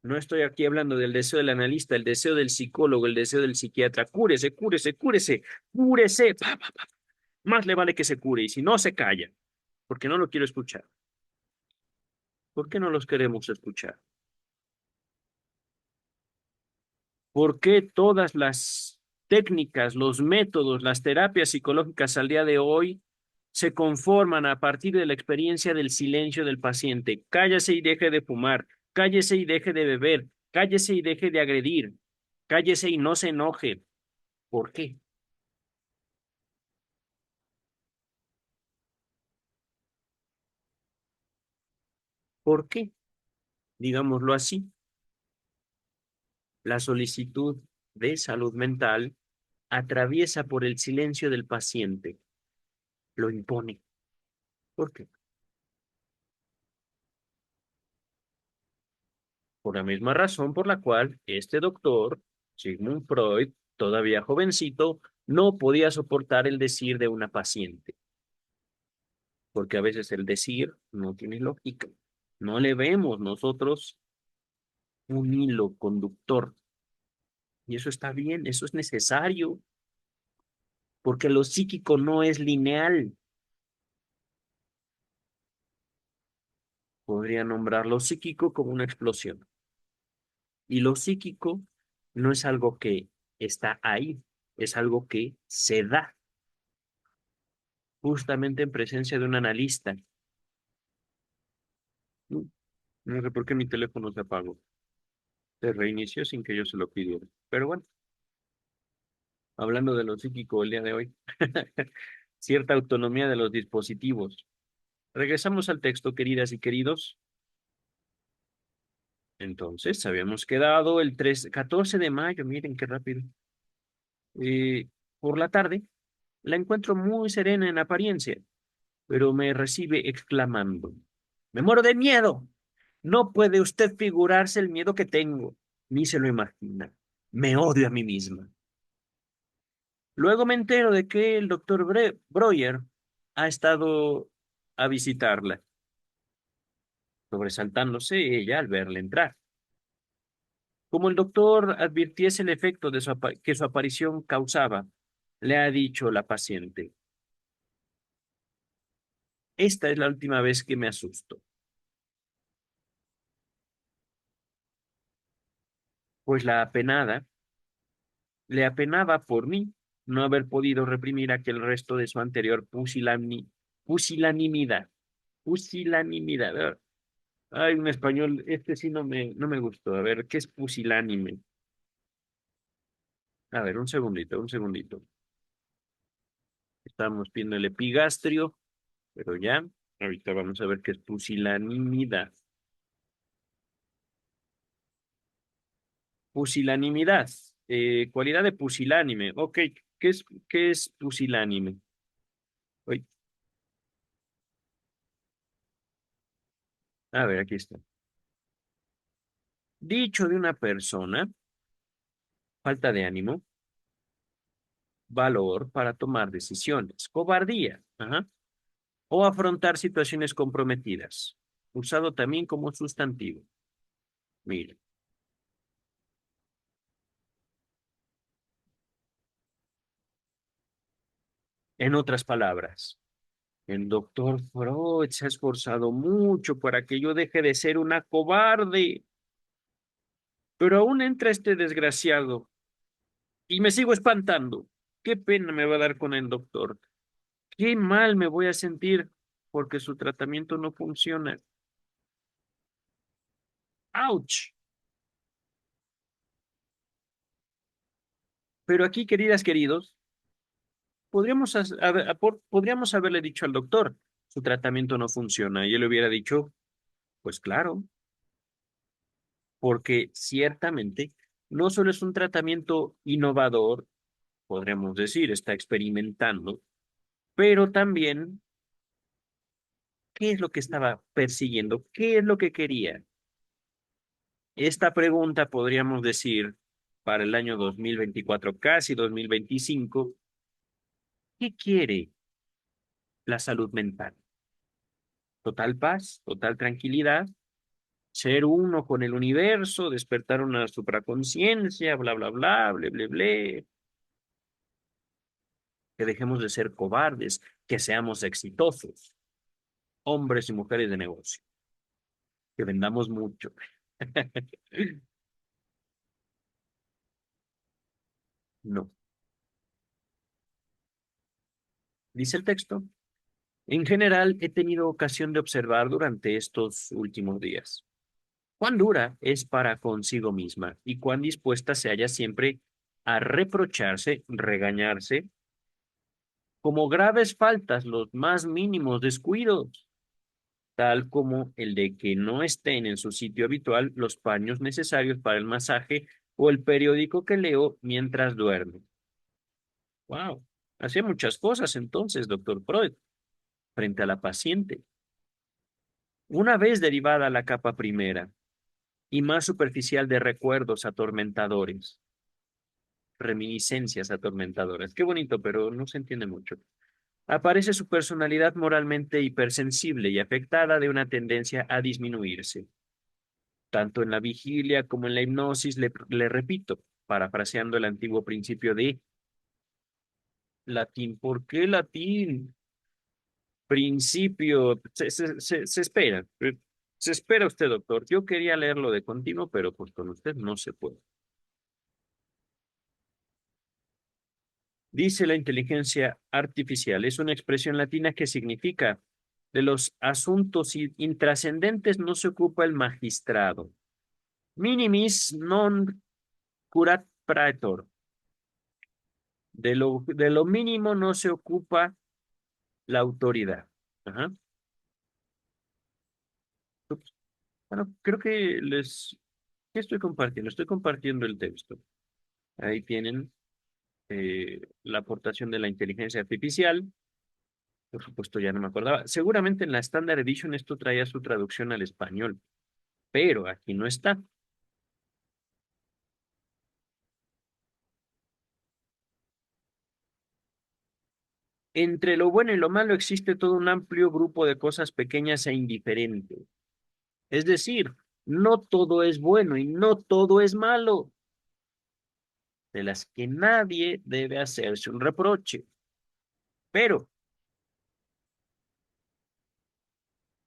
No estoy aquí hablando del deseo del analista, el deseo del psicólogo, el deseo del psiquiatra. Cúrese, cúrese, cúrese, cúrese. Pa, pa, pa. Más le vale que se cure y si no se calla, porque no lo quiero escuchar. ¿Por qué no los queremos escuchar? ¿Por qué todas las técnicas, los métodos, las terapias psicológicas al día de hoy se conforman a partir de la experiencia del silencio del paciente? Cállese y deje de fumar, cállese y deje de beber, cállese y deje de agredir, cállese y no se enoje. ¿Por qué? ¿Por qué? Digámoslo así, la solicitud de salud mental atraviesa por el silencio del paciente, lo impone. ¿Por qué? Por la misma razón por la cual este doctor, Sigmund Freud, todavía jovencito, no podía soportar el decir de una paciente, porque a veces el decir no tiene lógica. No le vemos nosotros un hilo conductor. Y eso está bien, eso es necesario, porque lo psíquico no es lineal. Podría nombrar lo psíquico como una explosión. Y lo psíquico no es algo que está ahí, es algo que se da justamente en presencia de un analista. No sé por qué mi teléfono se apagó. Se reinició sin que yo se lo pidiera. Pero bueno, hablando de lo psíquico el día de hoy, cierta autonomía de los dispositivos. Regresamos al texto, queridas y queridos. Entonces, habíamos quedado el 14 de mayo, miren qué rápido. Por la tarde, la encuentro muy serena en apariencia, pero me recibe exclamando: ¡Me muero de miedo! No puede usted figurarse el miedo que tengo, ni se lo imagina. Me odio a mí misma. Luego me entero de que el doctor Breuer ha estado a visitarla, sobresaltándose ella al verla entrar. Como el doctor advirtiese el efecto de que su aparición causaba, le ha dicho la paciente: esta es la última vez que me asusto, pues la apenada le apenaba por mí no haber podido reprimir aquel resto de su anterior pusilanimidad. Pusilanimidad. Ay, un español, este sí no me gustó. A ver, ¿qué es pusilánime? A ver, un segundito, un segundito. Estamos viendo el epigastrio, pero ya, ahorita vamos a ver qué es pusilanimidad. Pusilanimidad, cualidad de pusilánime. Ok, ¿qué es pusilánime? Uy, a ver, aquí está. Dicho de una persona, falta de ánimo, valor para tomar decisiones, cobardía, ajá, o afrontar situaciones comprometidas, usado también como sustantivo. Mira, en otras palabras, el doctor Freud se ha esforzado mucho para que yo deje de ser una cobarde, pero aún entra este desgraciado y me sigo espantando. Qué pena me va a dar con el doctor. Qué mal me voy a sentir porque su tratamiento no funciona. ¡Auch! Pero aquí, queridas, queridos, podríamos haberle dicho al doctor, su tratamiento no funciona. Y él le hubiera dicho, pues claro, porque ciertamente no solo es un tratamiento innovador, podríamos decir, está experimentando, pero también, ¿qué es lo que estaba persiguiendo? ¿Qué es lo que quería? Esta pregunta podríamos decir, para el año 2024, casi 2025. ¿Qué quiere la salud mental? Total paz, total tranquilidad, ser uno con el universo, despertar una supraconciencia, bla, bla, bla, ble, ble, ble. Que dejemos de ser cobardes, que seamos exitosos, hombres y mujeres de negocio, que vendamos mucho. No. Dice el texto. En general, he tenido ocasión de observar durante estos últimos días cuán dura es para consigo misma y cuán dispuesta se halla siempre a reprocharse, regañarse, como graves faltas, los más mínimos descuidos, tal como el de que no estén en su sitio habitual los paños necesarios para el masaje o el periódico que leo mientras duermo. Wow, hacía muchas cosas entonces, doctor Freud, frente a la paciente. Una vez derivada la capa primera y más superficial de recuerdos atormentadores, reminiscencias atormentadoras. Qué bonito, pero no se entiende mucho. Aparece su personalidad moralmente hipersensible y afectada de una tendencia a disminuirse. Tanto en la vigilia como en la hipnosis le repito, parafraseando el antiguo principio de latín. ¿Por qué latín? Principio. Se espera. Se espera usted, doctor. Yo quería leerlo de continuo, pero pues con usted no se puede. Dice la inteligencia artificial, es una expresión latina que significa de los asuntos intrascendentes no se ocupa el magistrado. Minimis non curat praetor. De lo mínimo no se ocupa la autoridad. Ajá. Ups. Bueno, creo que ¿qué estoy compartiendo? Estoy compartiendo el texto. Ahí tienen la aportación de la inteligencia artificial. Por supuesto, ya no me acordaba. Seguramente en la Standard Edition esto traía su traducción al español, pero aquí no está. Entre lo bueno y lo malo existe todo un amplio grupo de cosas pequeñas e indiferentes. Es decir, no todo es bueno y no todo es malo, de las que nadie debe hacerse un reproche. Pero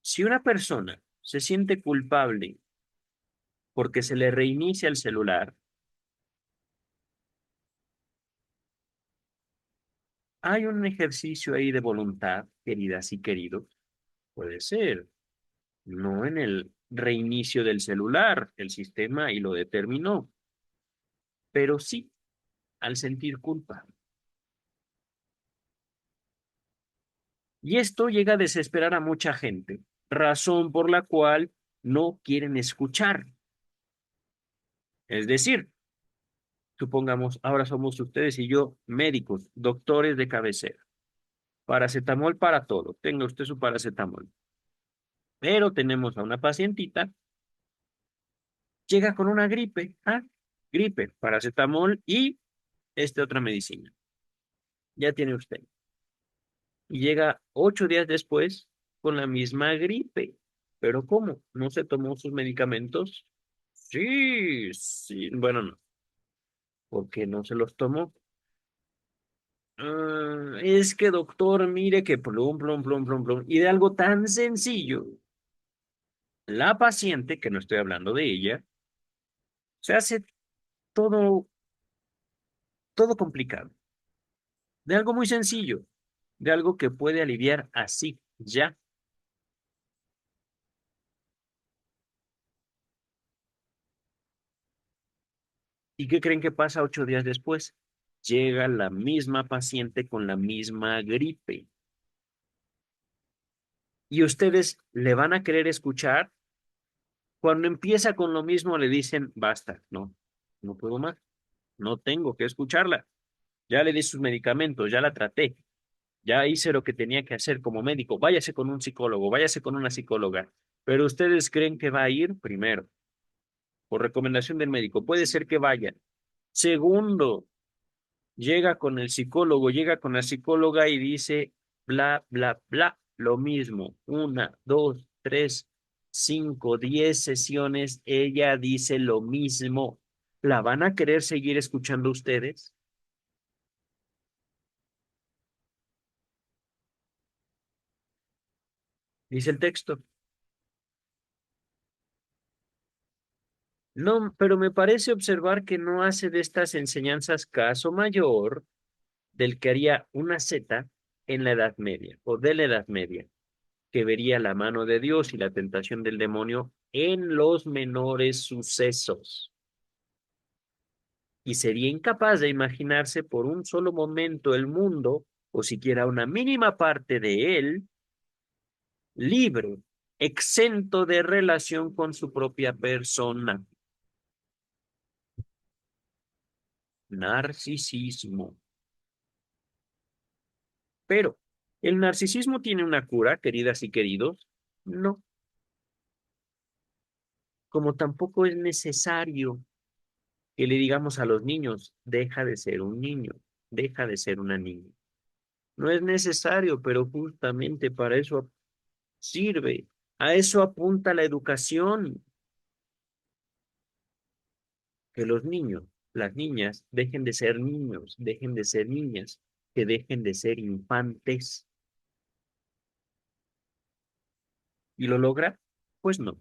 si una persona se siente culpable porque se le reinicia el celular, hay un ejercicio ahí de voluntad, queridas y queridos. Puede ser, no en el reinicio del celular, el sistema y lo determinó, pero sí al sentir culpa. Y esto llega a desesperar a mucha gente, razón por la cual no quieren escuchar. Es decir, supongamos, ahora somos ustedes y yo médicos, doctores de cabecera. Paracetamol para todo. Tenga usted su paracetamol. Pero tenemos a una pacientita, llega con una gripe. Ah, gripe, paracetamol y esta otra medicina. Ya tiene usted. Y llega 8 días después con la misma gripe. ¿Pero cómo? ¿No se tomó sus medicamentos? Sí, sí. Bueno, no. ¿Por qué no se los tomó? Ah, es que doctor, mire que plum, plum, plum, plum, plum. Y de algo tan sencillo, la paciente, que no estoy hablando de ella, se hace todo, todo complicado. De algo muy sencillo, de algo que puede aliviar así, ya. ¿Y qué creen que pasa 8 días después? Llega la misma paciente con la misma gripe. ¿Y ustedes le van a querer escuchar? Cuando empieza con lo mismo le dicen, basta, no, no puedo más, no tengo que escucharla. Ya le di sus medicamentos, ya la traté, ya hice lo que tenía que hacer como médico. Váyase con un psicólogo, váyase con una psicóloga. Pero ustedes creen que va a ir primero, por recomendación del médico. Puede ser que vayan. Segundo, llega con el psicólogo, llega con la psicóloga y dice bla, bla, bla, lo mismo. Una, dos, tres, cinco, 10 sesiones, ella dice lo mismo. ¿La van a querer seguir escuchando ustedes? Dice el texto. No, pero me parece observar que no hace de estas enseñanzas caso mayor del que haría una Z en la Edad Media o de la Edad Media, que vería la mano de Dios y la tentación del demonio en los menores sucesos y sería incapaz de imaginarse por un solo momento el mundo, o siquiera una mínima parte de él, libre, exento de relación con su propia persona. Narcisismo. Pero, ¿el narcisismo tiene una cura, queridas y queridos? No, como tampoco es necesario que le digamos a los niños, deja de ser un niño, deja de ser una niña. No es necesario, pero justamente para eso sirve. A eso apunta la educación, que los niños, las niñas, dejen de ser niños, dejen de ser niñas, que dejen de ser infantes. ¿Y lo logra? Pues no.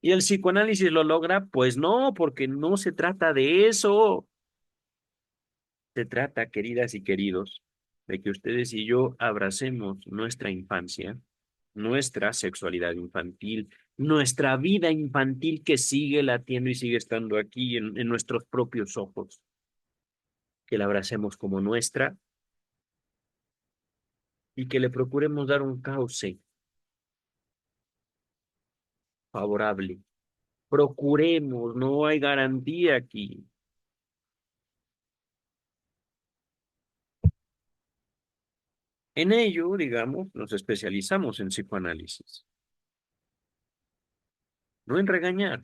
¿Y el psicoanálisis lo logra? Pues no, porque no se trata de eso. Se trata, queridas y queridos, de que ustedes y yo abracemos nuestra infancia, nuestra sexualidad infantil, nuestra vida infantil que sigue latiendo y sigue estando aquí en nuestros propios ojos, que la abracemos como nuestra y que le procuremos dar un cauce favorable. Procuremos, no hay garantía aquí. En ello, digamos, nos especializamos en psicoanálisis, no en regañar,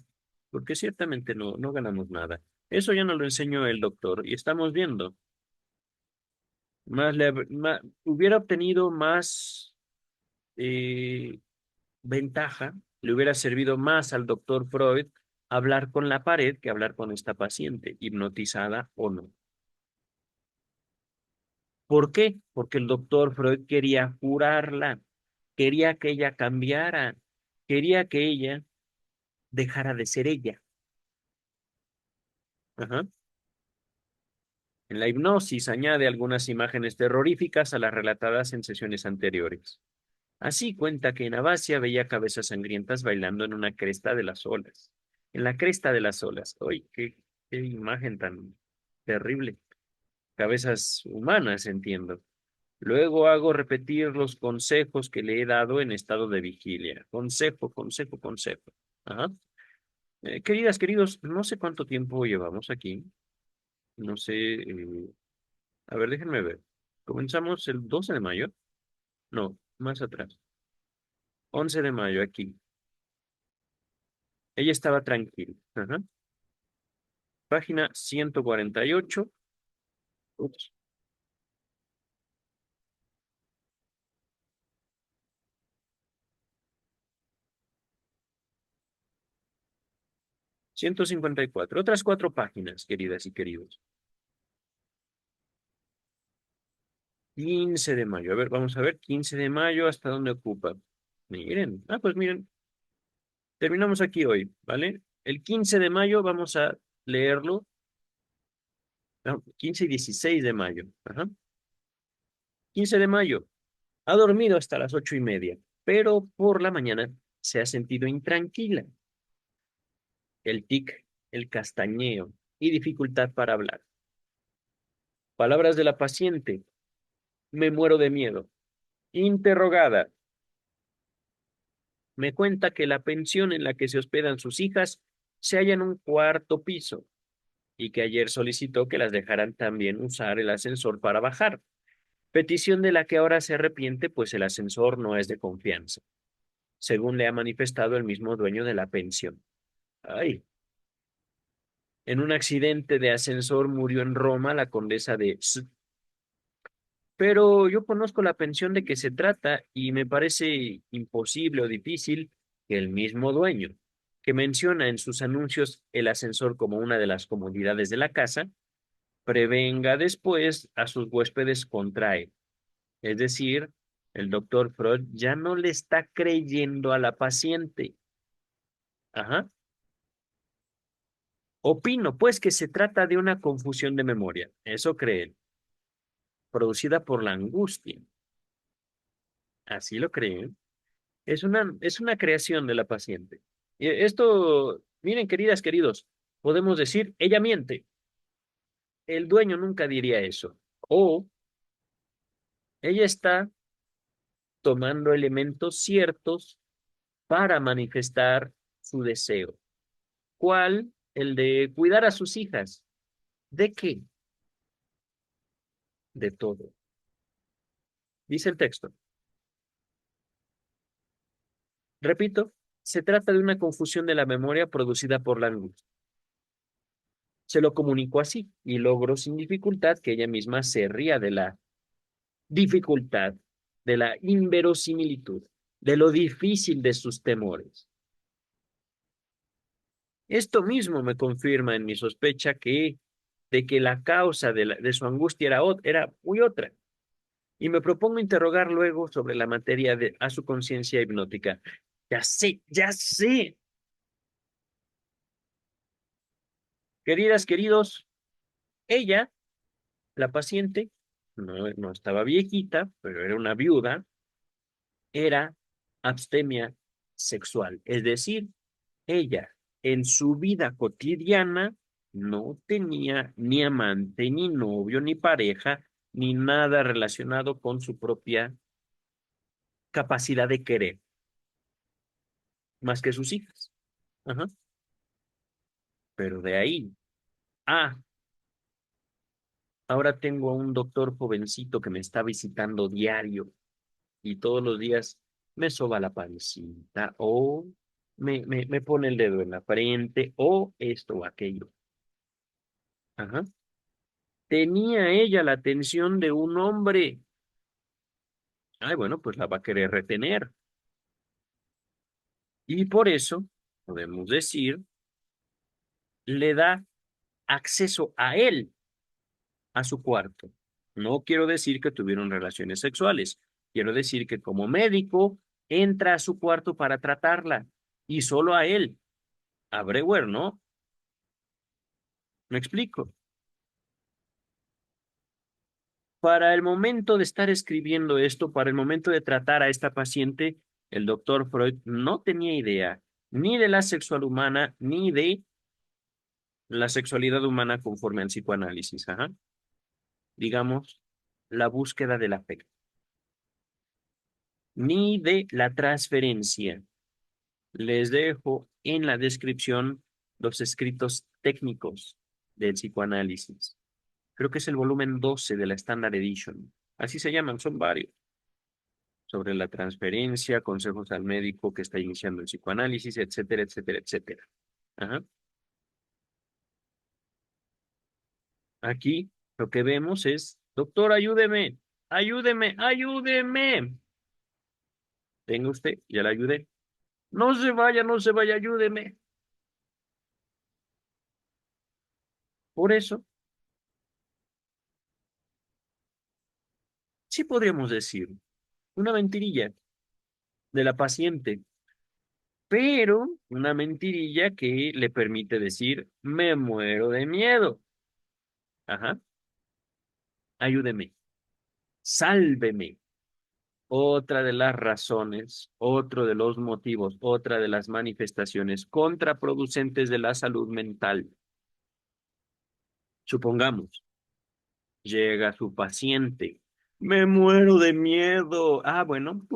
porque ciertamente no ganamos nada. Eso ya nos lo enseñó el doctor y estamos viendo. Hubiera obtenido más eh, ventaja, le hubiera servido más al doctor Freud hablar con la pared que hablar con esta paciente, hipnotizada o no. ¿Por qué? Porque el doctor Freud quería curarla, quería que ella cambiara, quería que ella dejara de ser ella. Ajá. En la hipnosis añade algunas imágenes terroríficas a las relatadas en sesiones anteriores. Así cuenta que en Abacia veía cabezas sangrientas bailando en una cresta de las olas. En la cresta de las olas. ¡Uy, qué imagen tan terrible! Cabezas humanas, entiendo. Luego hago repetir los consejos que le he dado en estado de vigilia. Consejo, consejo, consejo. Ajá. Queridas, queridos, no sé cuánto tiempo llevamos aquí. No sé. A ver, déjenme ver. Comenzamos el 12 de mayo. No, más atrás. 11 de mayo aquí. Ella estaba tranquila. Ajá. Página 148. Ups, 154. Otras 4 páginas, queridas y queridos. 15 de mayo. A ver, vamos a ver. 15 de mayo, ¿hasta dónde ocupa? Miren. Ah, pues miren. Terminamos aquí hoy, ¿vale? El 15 de mayo vamos a leerlo. No, 15 y 16 de mayo. Ajá. 15 de mayo. Ha dormido hasta las 8:30, pero por la mañana se ha sentido intranquila. El tic, el castañeo y dificultad para hablar. Palabras de la paciente. Me muero de miedo. Interrogada. Me cuenta que la pensión en la que se hospedan sus hijas se halla en un cuarto piso y que ayer solicitó que las dejaran también usar el ascensor para bajar. Petición de la que ahora se arrepiente, pues el ascensor no es de confianza, según le ha manifestado el mismo dueño de la pensión. Ay, En un accidente de ascensor murió en Roma la condesa de pero yo conozco la pensión de que se trata y me parece imposible o difícil que el mismo dueño, que menciona en sus anuncios el ascensor como una de las comodidades de la casa, prevenga después a sus huéspedes contra él. Es decir, el doctor Freud ya no le está creyendo a la paciente. Ajá. Opino, pues, que se trata de una confusión de memoria. Eso cree él, producida por la angustia. Así lo creen. Es una creación de la paciente. Y esto, miren, queridas, queridos, podemos decir, ella miente. El dueño nunca diría eso. O ella está tomando elementos ciertos para manifestar su deseo. ¿Cuál? El de cuidar a sus hijas. ¿De qué? De todo. Dice el texto. Repito, se trata de una confusión de la memoria producida por la angustia. Se lo comunicó así y logró sin dificultad que ella misma se ría de la dificultad, de la inverosimilitud, de lo difícil de sus temores. Esto mismo me confirma en mi sospecha de que la causa de su angustia era muy otra. Y me propongo interrogar luego sobre la materia a su conciencia hipnótica. Ya sé, ya sé. Queridas, queridos, ella, la paciente, no estaba viejita, pero era una viuda, era abstemia sexual. Es decir, ella en su vida cotidiana no tenía ni amante, ni novio, ni pareja, ni nada relacionado con su propia capacidad de querer, más que sus hijas. Ajá. Pero de ahí, ah, ahora tengo a un doctor jovencito que me está visitando diario y todos los días me soba la pancita o me pone el dedo en la frente o esto o aquello. Ajá. Tenía ella la atención de un hombre. Ay, bueno, pues la va a querer retener. Y por eso, podemos decir, le da acceso a él, a su cuarto. No quiero decir que tuvieron relaciones sexuales. Quiero decir que como médico entra a su cuarto para tratarla y solo a él, a Brewer, ¿no? Me explico. Para el momento de estar escribiendo esto, para el momento de tratar a esta paciente, el doctor Freud no tenía idea ni de la sexual humana, ni de la sexualidad humana conforme al psicoanálisis. Ajá. Digamos, la búsqueda del afecto, ni de la transferencia. Les dejo en la descripción los escritos técnicos del psicoanálisis. Creo que es el volumen 12 de la Standard Edition. Así se llaman, son varios. Sobre la transferencia, consejos al médico que está iniciando el psicoanálisis, etcétera, etcétera, etcétera. Ajá. Aquí lo que vemos es, doctor, ayúdeme, ayúdeme, ayúdeme. Tenga usted, ya le ayudé. No se vaya, no se vaya, ayúdeme. Por eso, sí podríamos decir una mentirilla de la paciente, pero una mentirilla que le permite decir, me muero de miedo. Ajá, ayúdeme, sálveme. Otra de las razones, otro de los motivos, otra de las manifestaciones contraproducentes de la salud mental. Supongamos, llega su paciente. Me muero de miedo. Ah, bueno,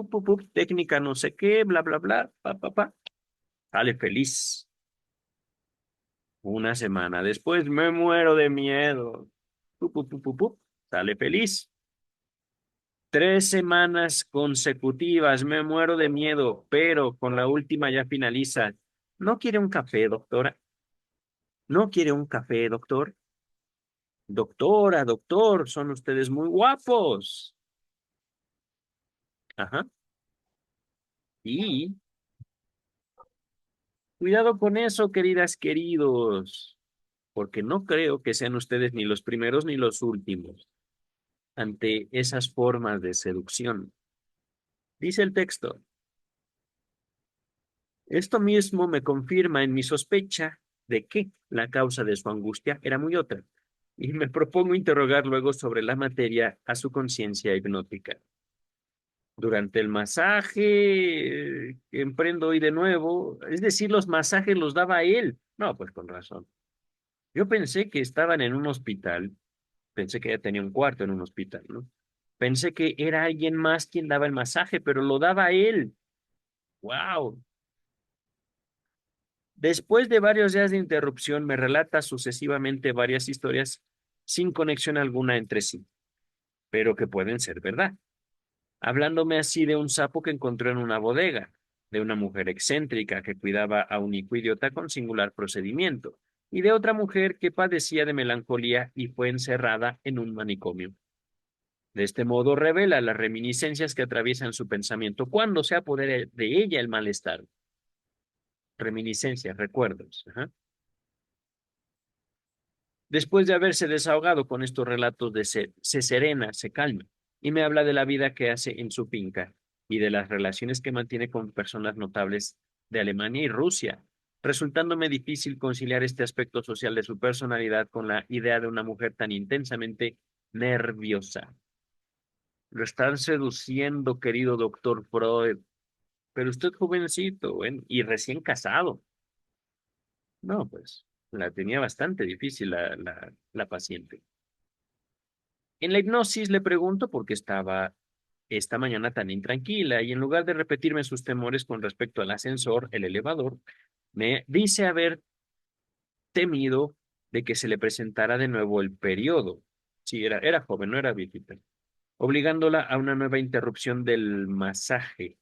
técnica no sé qué, bla, bla, bla, pa. Sale feliz. Una semana después, me muero de miedo. Sale feliz. 3 semanas consecutivas, me muero de miedo, pero con la última ya finaliza. ¿No quiere un café, doctora? ¿No quiere un café, doctor? Doctora, doctor, son ustedes muy guapos. Ajá. Y cuidado con eso, queridas, queridos, porque no creo que sean ustedes ni los primeros ni los últimos ante esas formas de seducción. Dice el texto, esto mismo me confirma en mi sospecha de que la causa de su angustia era muy otra, y me propongo interrogar luego sobre la materia a su conciencia hipnótica. Durante el masaje que emprendo hoy de nuevo, es decir, los masajes los daba él. No, pues con razón. Yo pensé que estaban en un hospital, pensé que ella tenía un cuarto en un hospital, ¿no? Pensé que era alguien más quien daba el masaje, pero lo daba él. ¡Wow! Después de varios días de interrupción, me relata sucesivamente varias historias sin conexión alguna entre sí, pero que pueden ser verdad. Hablándome así de un sapo que encontró en una bodega, de una mujer excéntrica que cuidaba a un hijo idiota con singular procedimiento, y de otra mujer que padecía de melancolía y fue encerrada en un manicomio. De este modo revela las reminiscencias que atraviesan su pensamiento cuando se apodera de ella el malestar. Reminiscencias, recuerdos. Ajá. Después de haberse desahogado con estos relatos de se serena, se calma y me habla de la vida que hace en su finca y de las relaciones que mantiene con personas notables de Alemania y Rusia, resultándome difícil conciliar este aspecto social de su personalidad con la idea de una mujer tan intensamente nerviosa. Lo están seduciendo, querido doctor Freud, pero usted jovencito, y recién casado. No, pues la tenía bastante difícil la paciente. En la hipnosis le pregunto por qué estaba esta mañana tan intranquila y en lugar de repetirme sus temores con respecto al ascensor, el elevador, me dice haber temido de que se le presentara de nuevo el periodo. Sí, era joven, no era viejita, obligándola a una nueva interrupción del masaje.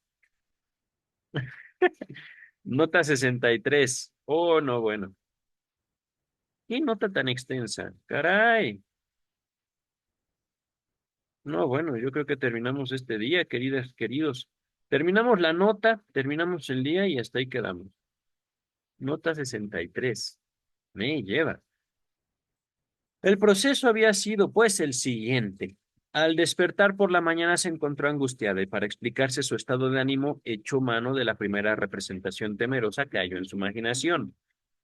Nota 63. Oh, no, bueno. ¿Qué nota tan extensa? Caray. No, bueno, yo creo que terminamos este día, queridas, queridos. Terminamos la nota, terminamos el día y hasta ahí quedamos. Nota 63. Me lleva. El proceso había sido, pues, el siguiente. Al despertar por la mañana se encontró angustiada y para explicarse su estado de ánimo echó mano de la primera representación temerosa que halló en su imaginación.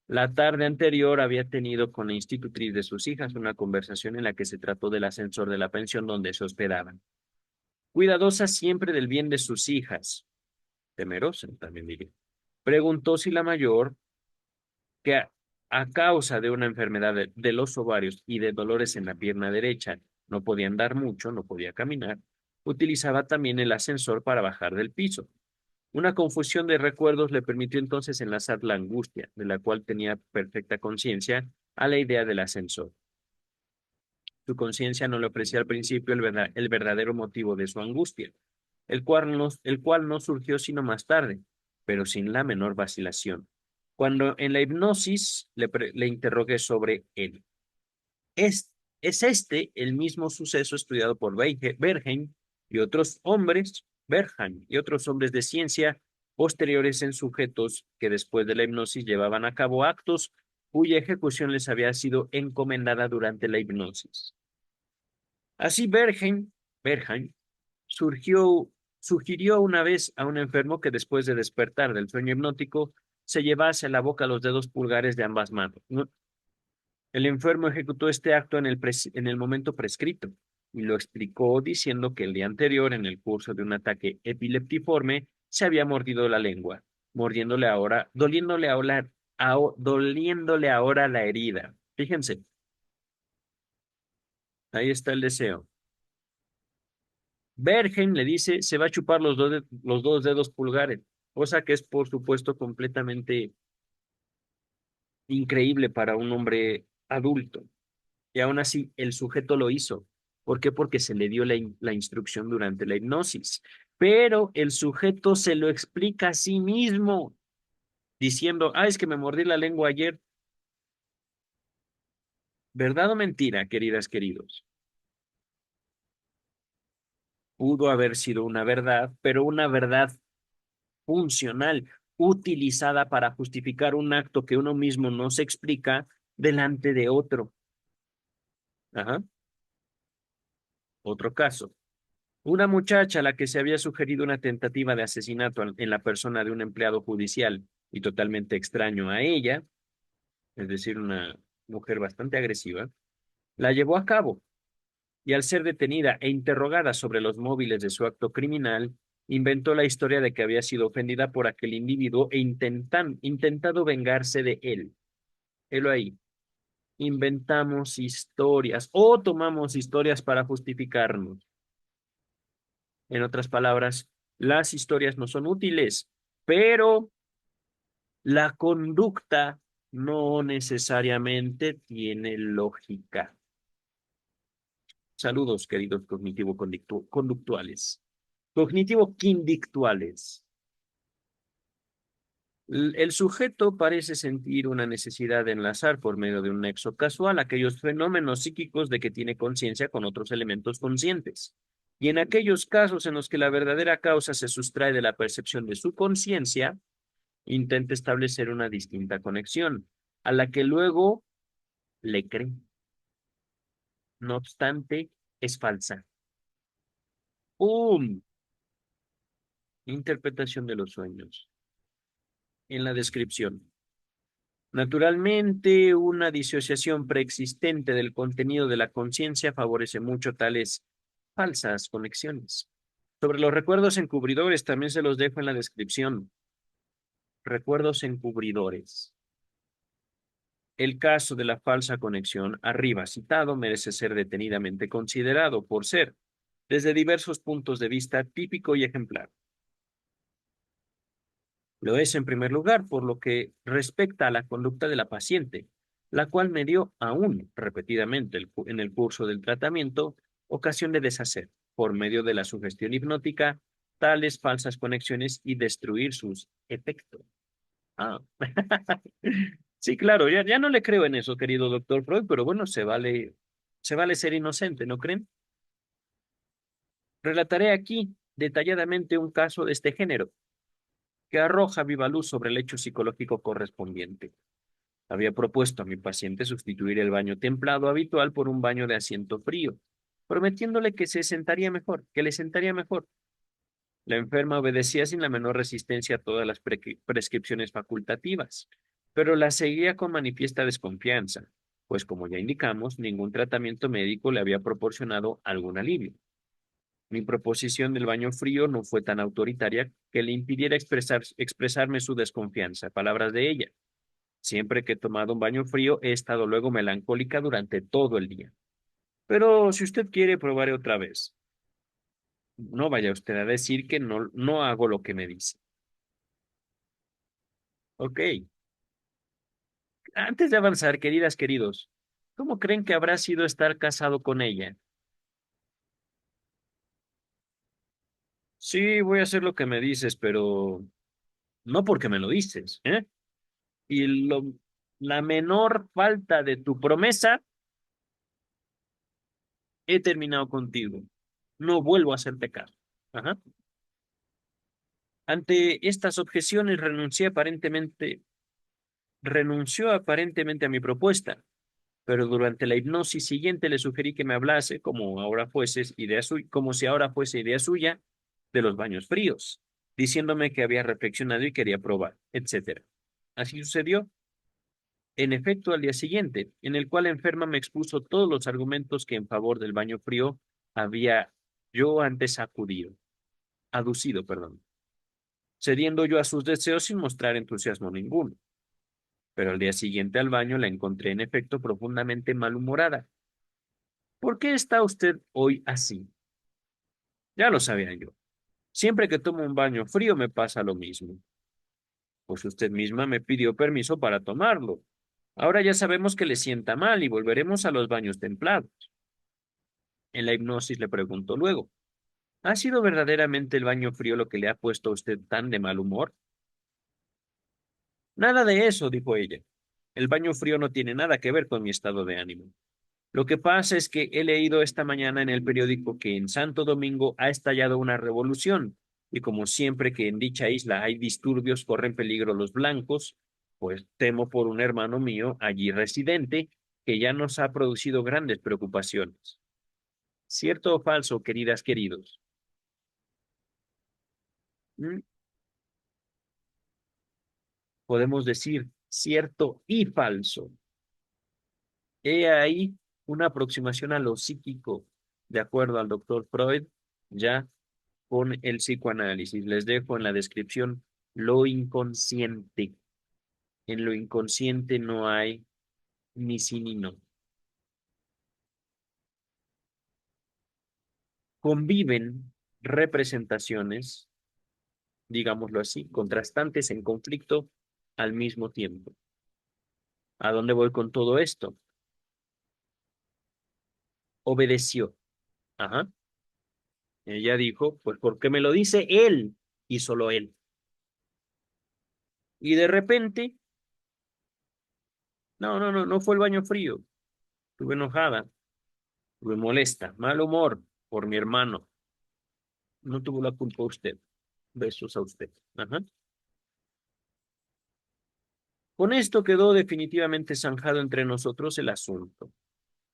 La tarde anterior había tenido con la institutriz de sus hijas una conversación en la que se trató del ascensor de la pensión donde se hospedaban. Cuidadosa siempre del bien de sus hijas, temerosa también diría, preguntó si la mayor, que a causa de una enfermedad de los ovarios y de dolores en la pierna derecha, no podía andar mucho, no podía caminar, utilizaba también el ascensor para bajar del piso. Una confusión de recuerdos le permitió entonces enlazar la angustia, de la cual tenía perfecta conciencia, a la idea del ascensor. Su conciencia no le ofrecía al principio el verdadero motivo de su angustia, el cual no surgió sino más tarde, pero sin la menor vacilación. Cuando en la hipnosis le interrogué sobre él. ¿Es, es este el mismo suceso estudiado por Bergheim y otros hombres, Bergheim y otros hombres de ciencia posteriores en sujetos que después de la hipnosis llevaban a cabo actos cuya ejecución les había sido encomendada durante la hipnosis? Así Bergheim surgió, sugirió una vez a un enfermo que después de despertar del sueño hipnótico se llevase a la boca los dedos pulgares de ambas manos. ¿No? El enfermo ejecutó este acto en el momento prescrito y lo explicó diciendo que el día anterior, en el curso de un ataque epileptiforme, se había mordido la lengua, mordiéndole ahora, doliéndole ahora la herida. Fíjense, ahí está el deseo. Bergen le dice, se va a chupar los dos dedos pulgares, cosa que es, por supuesto, completamente increíble para un hombre adulto. Y aún así, el sujeto lo hizo. ¿Por qué? Porque se le dio la instrucción durante la hipnosis. Pero el sujeto se lo explica a sí mismo, diciendo, es que me mordí la lengua ayer. ¿Verdad o mentira, queridas, queridos? Pudo haber sido una verdad, pero una verdad funcional, utilizada para justificar un acto que uno mismo no se explica delante de otro. Ajá. Otro caso. Una muchacha a la que se había sugerido una tentativa de asesinato en la persona de un empleado judicial y totalmente extraño a ella, es decir, una mujer bastante agresiva, la llevó a cabo y al ser detenida e interrogada sobre los móviles de su acto criminal, inventó la historia de que había sido ofendida por aquel individuo e intentado vengarse de él. Helo ahí. Inventamos historias o tomamos historias para justificarnos. En otras palabras, las historias no son útiles, pero la conducta no necesariamente tiene lógica. Saludos, queridos cognitivo-conductuales. Cognitivo-quindictuales. El sujeto parece sentir una necesidad de enlazar por medio de un nexo casual aquellos fenómenos psíquicos de que tiene conciencia con otros elementos conscientes. Y en aquellos casos en los que la verdadera causa se sustrae de la percepción de su conciencia, intenta establecer una distinta conexión, a la que luego le cree. No obstante, es falsa. ¡Pum! Interpretación de los sueños. En la descripción. Naturalmente, una disociación preexistente del contenido de la conciencia favorece mucho tales falsas conexiones. Sobre los recuerdos encubridores, también se los dejo en la descripción. Recuerdos encubridores. El caso de la falsa conexión arriba citado merece ser detenidamente considerado por ser, desde diversos puntos de vista, típico y ejemplar. Lo es, en primer lugar, por lo que respecta a la conducta de la paciente, la cual me dio aún repetidamente en el curso del tratamiento ocasión de deshacer, por medio de la sugestión hipnótica, tales falsas conexiones y destruir sus efectos. Ah. Sí, claro, ya no le creo en eso, querido doctor Freud, pero bueno, se vale ser inocente, ¿no creen? Relataré aquí detalladamente un caso de este género, que arroja viva luz sobre el hecho psicológico correspondiente. Había propuesto a mi paciente sustituir el baño templado habitual por un baño de asiento frío, prometiéndole que se sentaría mejor, que le sentaría mejor. La enferma obedecía sin la menor resistencia a todas las prescripciones facultativas, pero la seguía con manifiesta desconfianza, pues como ya indicamos, ningún tratamiento médico le había proporcionado algún alivio. Mi proposición del baño frío no fue tan autoritaria que le impidiera expresarme su desconfianza. Palabras de ella. Siempre que he tomado un baño frío, he estado luego melancólica durante todo el día. Pero si usted quiere, probaré otra vez. No vaya usted a decir que no hago lo que me dice. Ok. Antes de avanzar, queridas, queridos, ¿cómo creen que habrá sido estar casado con ella? Sí, voy a hacer lo que me dices, pero no porque me lo dices, ¿eh? Y la menor falta de tu promesa, he terminado contigo. No vuelvo a hacerte caso. Ajá. Ante estas objeciones renunció aparentemente a mi propuesta, pero durante la hipnosis siguiente le sugerí que me hablase, como si ahora fuese idea suya, de los baños fríos, diciéndome que había reflexionado y quería probar, etcétera. Así sucedió. En efecto, al día siguiente, en el cual la enferma me expuso todos los argumentos que en favor del baño frío había yo antes aducido, perdón, cediendo yo a sus deseos sin mostrar entusiasmo ninguno. Pero al día siguiente al baño la encontré en efecto profundamente malhumorada. ¿Por qué está usted hoy así? Ya lo sabía yo. Siempre que tomo un baño frío me pasa lo mismo. Pues usted misma me pidió permiso para tomarlo. Ahora ya sabemos que le sienta mal y volveremos a los baños templados. En la hipnosis le preguntó luego, ¿ha sido verdaderamente el baño frío lo que le ha puesto a usted tan de mal humor? Nada de eso, dijo ella. El baño frío no tiene nada que ver con mi estado de ánimo. Lo que pasa es que he leído esta mañana en el periódico que en Santo Domingo ha estallado una revolución y como siempre que en dicha isla hay disturbios, corren peligro los blancos, pues temo por un hermano mío allí residente que ya nos ha producido grandes preocupaciones. ¿Cierto o falso, queridas, queridos? ¿Mm? Podemos decir cierto y falso. He ahí una aproximación a lo psíquico, de acuerdo al doctor Freud, ya con el psicoanálisis. Les dejo en la descripción lo inconsciente. En lo inconsciente no hay ni sí ni no. Conviven representaciones, digámoslo así, contrastantes en conflicto al mismo tiempo. ¿A dónde voy con todo esto? Obedeció. Ajá. Ella dijo, pues porque me lo dice él y solo él. Y de repente, no fue el baño frío. Estuve enojada, estuve molesta, mal humor por mi hermano. No tuvo la culpa usted. Besos a usted. Ajá. Con esto quedó definitivamente zanjado entre nosotros el asunto.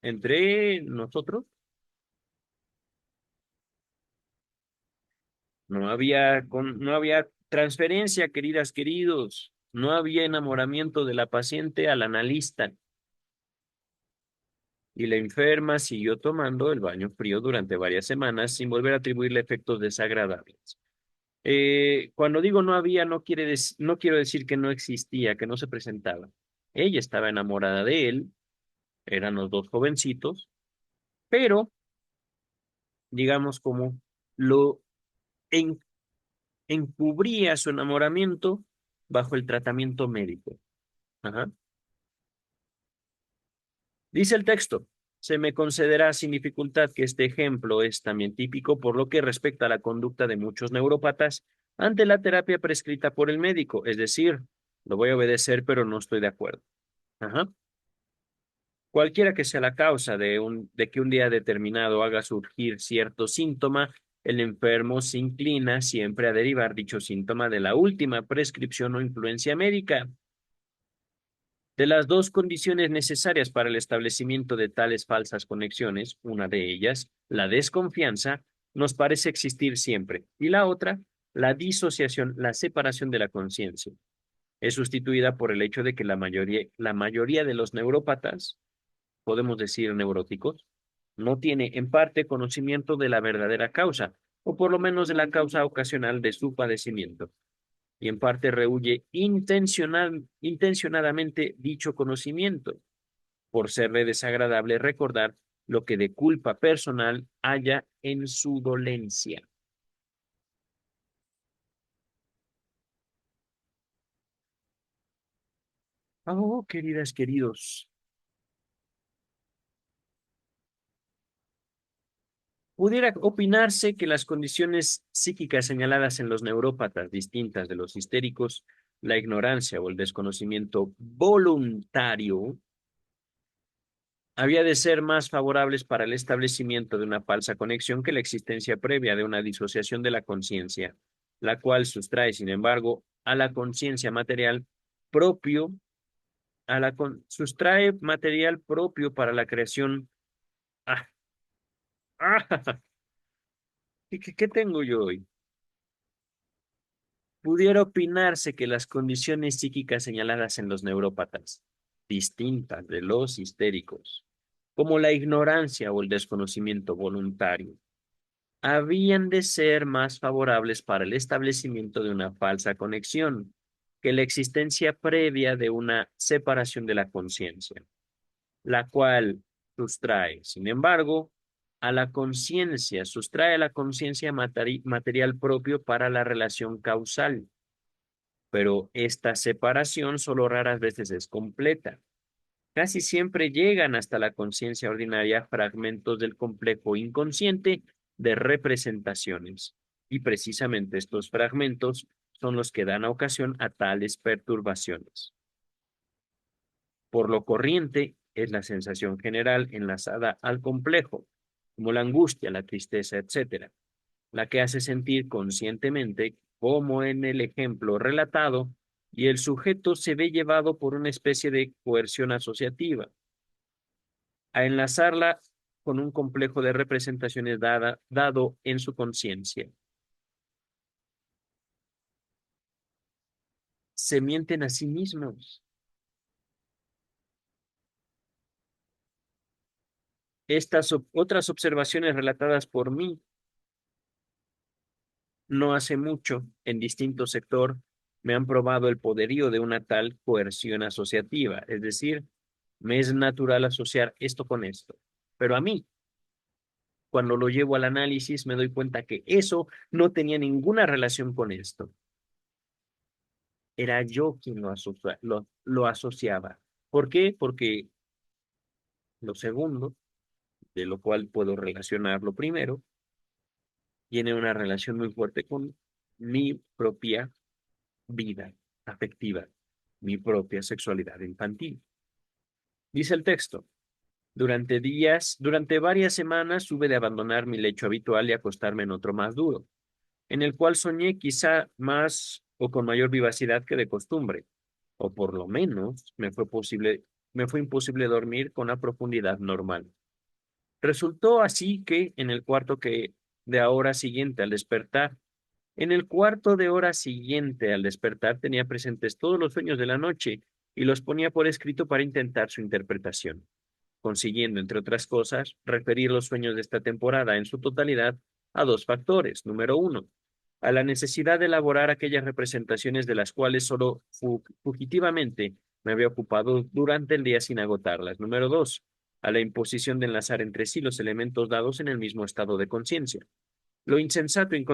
Entre nosotros no había transferencia, queridas, queridos. No había enamoramiento de la paciente al analista. Y la enferma siguió tomando el baño frío durante varias semanas sin volver a atribuirle efectos desagradables. Cuando digo no había, no quiero decir que no existía, que no se presentaba. Ella estaba enamorada de él, eran los dos jovencitos, pero digamos como lo en- encubría su enamoramiento bajo el tratamiento médico. Ajá. Dice el texto, se me concederá sin dificultad que este ejemplo es también típico por lo que respecta a la conducta de muchos neurópatas ante la terapia prescrita por el médico, es decir, lo voy a obedecer, pero no estoy de acuerdo. Ajá. Cualquiera que sea la causa de que un día determinado haga surgir cierto síntoma, el enfermo se inclina siempre a derivar dicho síntoma de la última prescripción o influencia médica. De las dos condiciones necesarias para el establecimiento de tales falsas conexiones, una de ellas, la desconfianza, nos parece existir siempre, y la otra, la disociación, la separación de la conciencia. Es sustituida por el hecho de que la mayoría de los neurópatas, podemos decir neuróticos, no tiene en parte conocimiento de la verdadera causa, o por lo menos de la causa ocasional de su padecimiento, y en parte rehúye intencionadamente dicho conocimiento, por serle desagradable recordar lo que de culpa personal haya en su dolencia. Oh, queridas, queridos, pudiera opinarse que las condiciones psíquicas señaladas en los neurópatas distintas de los histéricos, la ignorancia o el desconocimiento voluntario, había de ser más favorables para el establecimiento de una falsa conexión que la existencia previa de una disociación de la conciencia, la cual sustrae, sin embargo, a la conciencia material propio, sustrae material propio para la creación. Ah, ah, ¿qué tengo yo hoy? Pudiera opinarse que las condiciones psíquicas señaladas en los neurópatas, distintas de los histéricos, como la ignorancia o el desconocimiento voluntario, habían de ser más favorables para el establecimiento de una falsa conexión que la existencia previa de una separación de la conciencia, la cual sustrae, sin embargo, sustrae a la conciencia material propio para la relación causal, pero esta separación solo raras veces es completa. Casi siempre llegan hasta la conciencia ordinaria fragmentos del complejo inconsciente de representaciones, y precisamente estos fragmentos son los que dan ocasión a tales perturbaciones. Por lo corriente es la sensación general enlazada al complejo, como la angustia, la tristeza, etcétera, la que hace sentir conscientemente, como en el ejemplo relatado, y el sujeto se ve llevado por una especie de coerción asociativa, a enlazarla con un complejo de representaciones dado en su conciencia. Se mienten a sí mismos. Estas otras observaciones relatadas por mí no hace mucho en distinto sector me han probado el poderío de una tal coerción asociativa, es decir, me es natural asociar esto con esto. Pero a mí, cuando lo llevo al análisis, me doy cuenta que eso no tenía ninguna relación con esto. Era yo quien lo asociaba. ¿Por qué? Porque lo segundo, de lo cual puedo relacionar lo primero, tiene una relación muy fuerte con mi propia vida afectiva, mi propia sexualidad infantil. Dice el texto, durante varias semanas hube de abandonar mi lecho habitual y acostarme en otro más duro, en el cual soñé quizá más o con mayor vivacidad que de costumbre, o por lo menos me fue imposible dormir con la profundidad normal. Resultó así que en el cuarto que de hora siguiente al despertar, en el cuarto de hora siguiente al despertar tenía presentes todos los sueños de la noche y los ponía por escrito para intentar su interpretación, consiguiendo, entre otras cosas, referir los sueños de esta temporada en su totalidad a dos factores. Número uno, a la necesidad de elaborar aquellas representaciones de las cuales solo fugitivamente me había ocupado durante el día sin agotarlas. Número dos, a la imposición de enlazar entre sí los elementos dados en el mismo estado de conciencia. Lo insensato y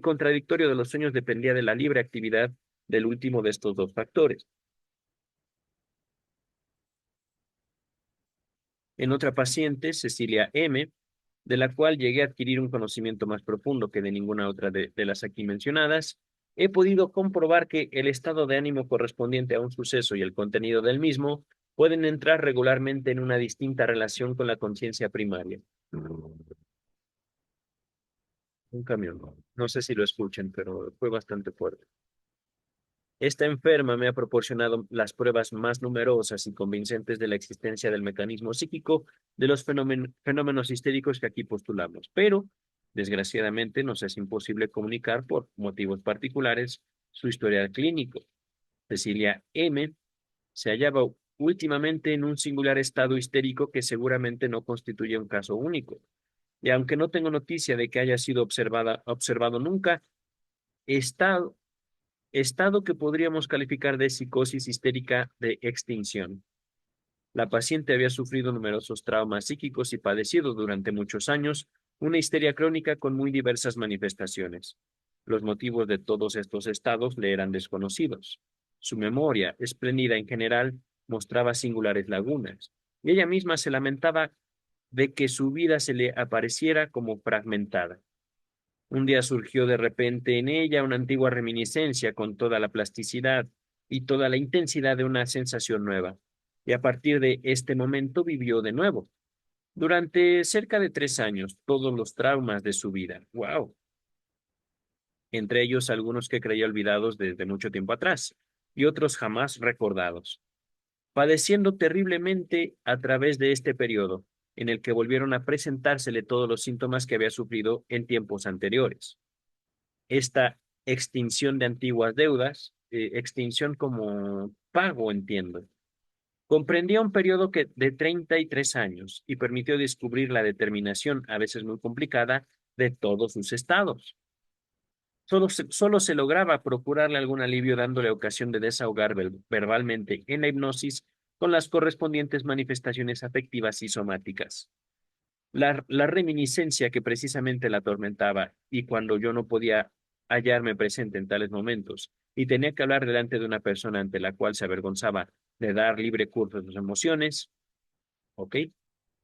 contradictorio de los sueños dependía de la libre actividad del último de estos dos factores. En otra paciente, Cecilia M., de la cual llegué a adquirir un conocimiento más profundo que de ninguna otra de las aquí mencionadas, he podido comprobar que el estado de ánimo correspondiente a un suceso y el contenido del mismo pueden entrar regularmente en una distinta relación con la conciencia primaria. Un camión. No sé si lo escuchen, pero fue bastante fuerte. Esta enferma me ha proporcionado las pruebas más numerosas y convincentes de la existencia del mecanismo psíquico de los fenómenos histéricos que aquí postulamos, pero desgraciadamente nos es imposible comunicar por motivos particulares su historial clínico. Cecilia M. se hallaba últimamente en un singular estado histérico que seguramente no constituye un caso único, y aunque no tengo noticia de que haya sido observado nunca, está estado que podríamos calificar de psicosis histérica de extinción. La paciente había sufrido numerosos traumas psíquicos y padecido durante muchos años una histeria crónica con muy diversas manifestaciones. Los motivos de todos estos estados le eran desconocidos. Su memoria, espléndida en general, mostraba singulares lagunas, y ella misma se lamentaba de que su vida se le apareciera como fragmentada. Un día surgió de repente en ella una antigua reminiscencia con toda la plasticidad y toda la intensidad de una sensación nueva. Y a partir de este momento vivió de nuevo. Durante cerca de 3 años, todos los traumas de su vida. ¡Wow! Entre ellos algunos que creía olvidados desde mucho tiempo atrás y otros jamás recordados, padeciendo terriblemente a través de este periodo, en el que volvieron a presentársele todos los síntomas que había sufrido en tiempos anteriores. Esta extinción de antiguas deudas, extinción como pago, entiendo, comprendía un periodo de 33 años y permitió descubrir la determinación, a veces muy complicada, de todos sus estados. Solo se lograba procurarle algún alivio dándole ocasión de desahogar verbalmente en la hipnosis con las correspondientes manifestaciones afectivas y somáticas. La reminiscencia que precisamente la atormentaba y cuando yo no podía hallarme presente en tales momentos y tenía que hablar delante de una persona ante la cual se avergonzaba de dar libre curso a sus emociones, ¿ok?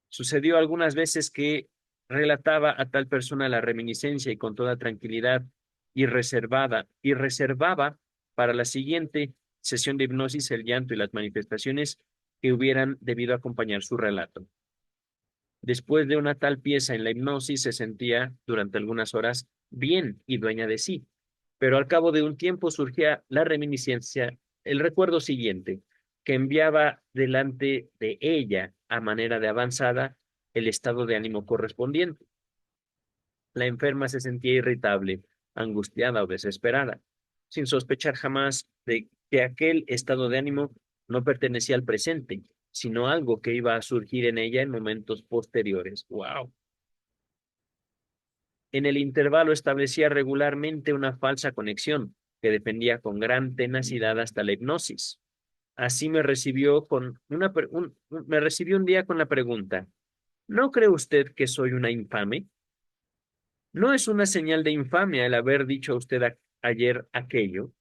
Sucedió algunas veces que relataba a tal persona la reminiscencia y con toda tranquilidad y reservaba para la siguiente sesión de hipnosis el llanto y las manifestaciones que hubieran debido acompañar su relato. Después de una tal pieza en la hipnosis se sentía durante algunas horas bien y dueña de sí, pero al cabo de un tiempo surgía la reminiscencia, el recuerdo siguiente, que enviaba delante de ella a manera de avanzada el estado de ánimo correspondiente. La enferma se sentía irritable, angustiada o desesperada, sin sospechar jamás de que aquel estado de ánimo no pertenecía al presente, sino algo que iba a surgir en ella en momentos posteriores. ¡Wow! En el intervalo establecía regularmente una falsa conexión que defendía con gran tenacidad hasta la hipnosis. Así me recibió me recibió un día con la pregunta: ¿no cree usted que soy una infame? ¿No es una señal de infamia el haber dicho a usted ayer aquello?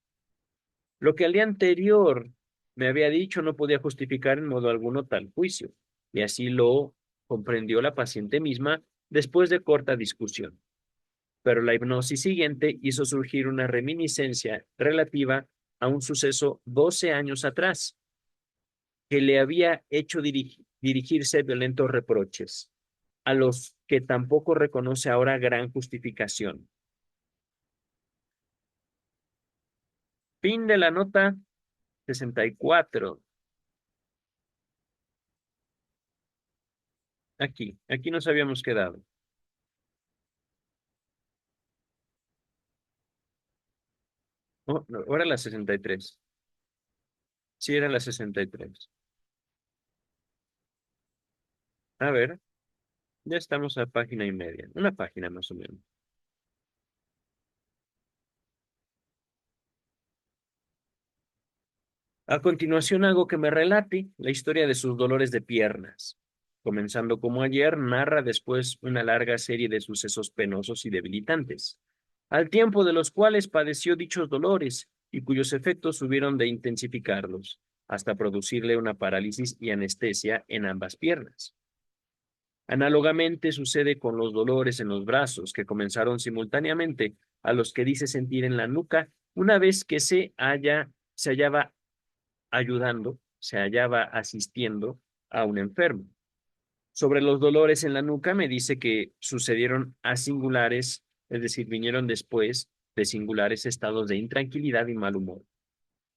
Lo que al día anterior me había dicho no podía justificar en modo alguno tal juicio, y así lo comprendió la paciente misma después de corta discusión. Pero la hipnosis siguiente hizo surgir una reminiscencia relativa a un suceso 12 años atrás, que le había hecho dirigirse violentos reproches, a los que tampoco reconoce ahora gran justificación. Fin de la nota 64. Aquí nos habíamos quedado. Oh, no, ahora la 63. Sí, era la 63. A ver, ya estamos a página y media. Una página más o menos. A continuación hago que me relate la historia de sus dolores de piernas. Comenzando como ayer, narra después una larga serie de sucesos penosos y debilitantes, al tiempo de los cuales padeció dichos dolores y cuyos efectos hubieron de intensificarlos, hasta producirle una parálisis y anestesia en ambas piernas. Análogamente sucede con los dolores en los brazos, que comenzaron simultáneamente a los que dice sentir en la nuca una vez que se hallaba ayudando, se hallaba asistiendo a un enfermo. Sobre los dolores en la nuca me dice que sucedieron a singulares, es decir, vinieron después de singulares estados de intranquilidad y mal humor,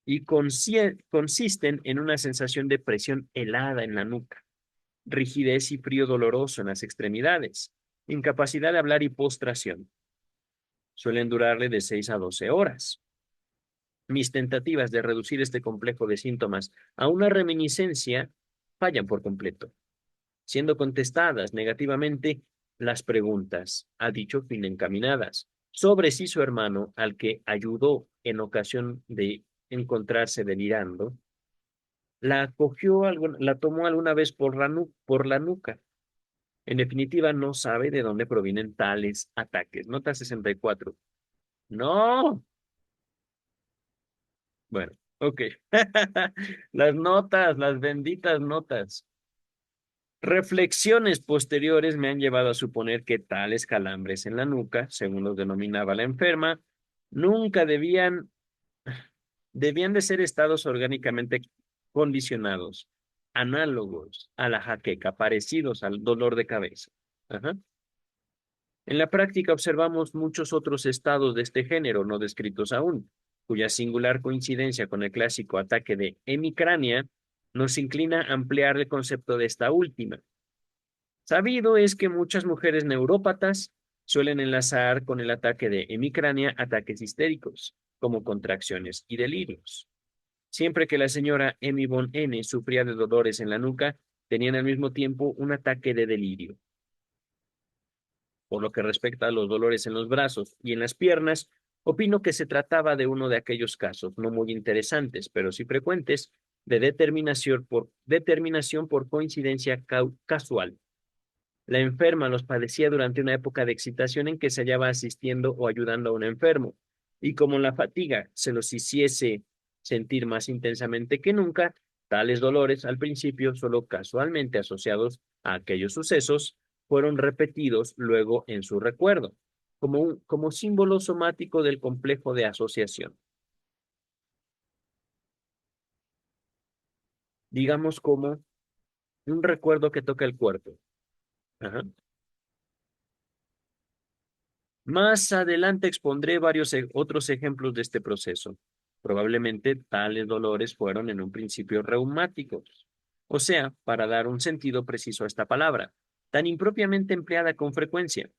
y consisten en una sensación de presión helada en la nuca, rigidez y frío doloroso en las extremidades, incapacidad de hablar y postración. Suelen durarle de 6 a 12 horas. Mis tentativas de reducir este complejo de síntomas a una reminiscencia fallan por completo, siendo contestadas negativamente las preguntas, a dicho fin encaminadas, sobre si su hermano, al que ayudó en ocasión de encontrarse delirando, la tomó alguna vez por la nuca. En definitiva, no sabe de dónde provienen tales ataques. Nota 64. No. Bueno, ok. Las notas, las benditas notas. Reflexiones posteriores me han llevado a suponer que tales calambres en la nuca, según los denominaba la enferma, nunca debían de ser estados orgánicamente condicionados, análogos a la jaqueca, parecidos al dolor de cabeza. Ajá. En la práctica observamos muchos otros estados de este género no descritos aún, cuya singular coincidencia con el clásico ataque de hemicrania nos inclina a ampliar el concepto de esta última. Sabido es que muchas mujeres neurópatas suelen enlazar con el ataque de hemicrania ataques histéricos, como contracciones y delirios. Siempre que la señora Emmy von N. sufría de dolores en la nuca, tenían al mismo tiempo un ataque de delirio. Por lo que respecta a los dolores en los brazos y en las piernas, opino que se trataba de uno de aquellos casos, no muy interesantes, pero sí frecuentes, de determinación por coincidencia casual. La enferma los padecía durante una época de excitación en que se hallaba asistiendo o ayudando a un enfermo, y como la fatiga se los hiciese sentir más intensamente que nunca, tales dolores al principio solo casualmente asociados a aquellos sucesos fueron repetidos luego en su recuerdo, como símbolo somático del complejo de asociación. digamos como un recuerdo que toca el cuerpo. Ajá. Más adelante expondré varios otros ejemplos de este proceso. Probablemente tales dolores fueron en un principio reumáticos, o sea, para dar un sentido preciso a esta palabra, tan impropiamente empleada con frecuencia.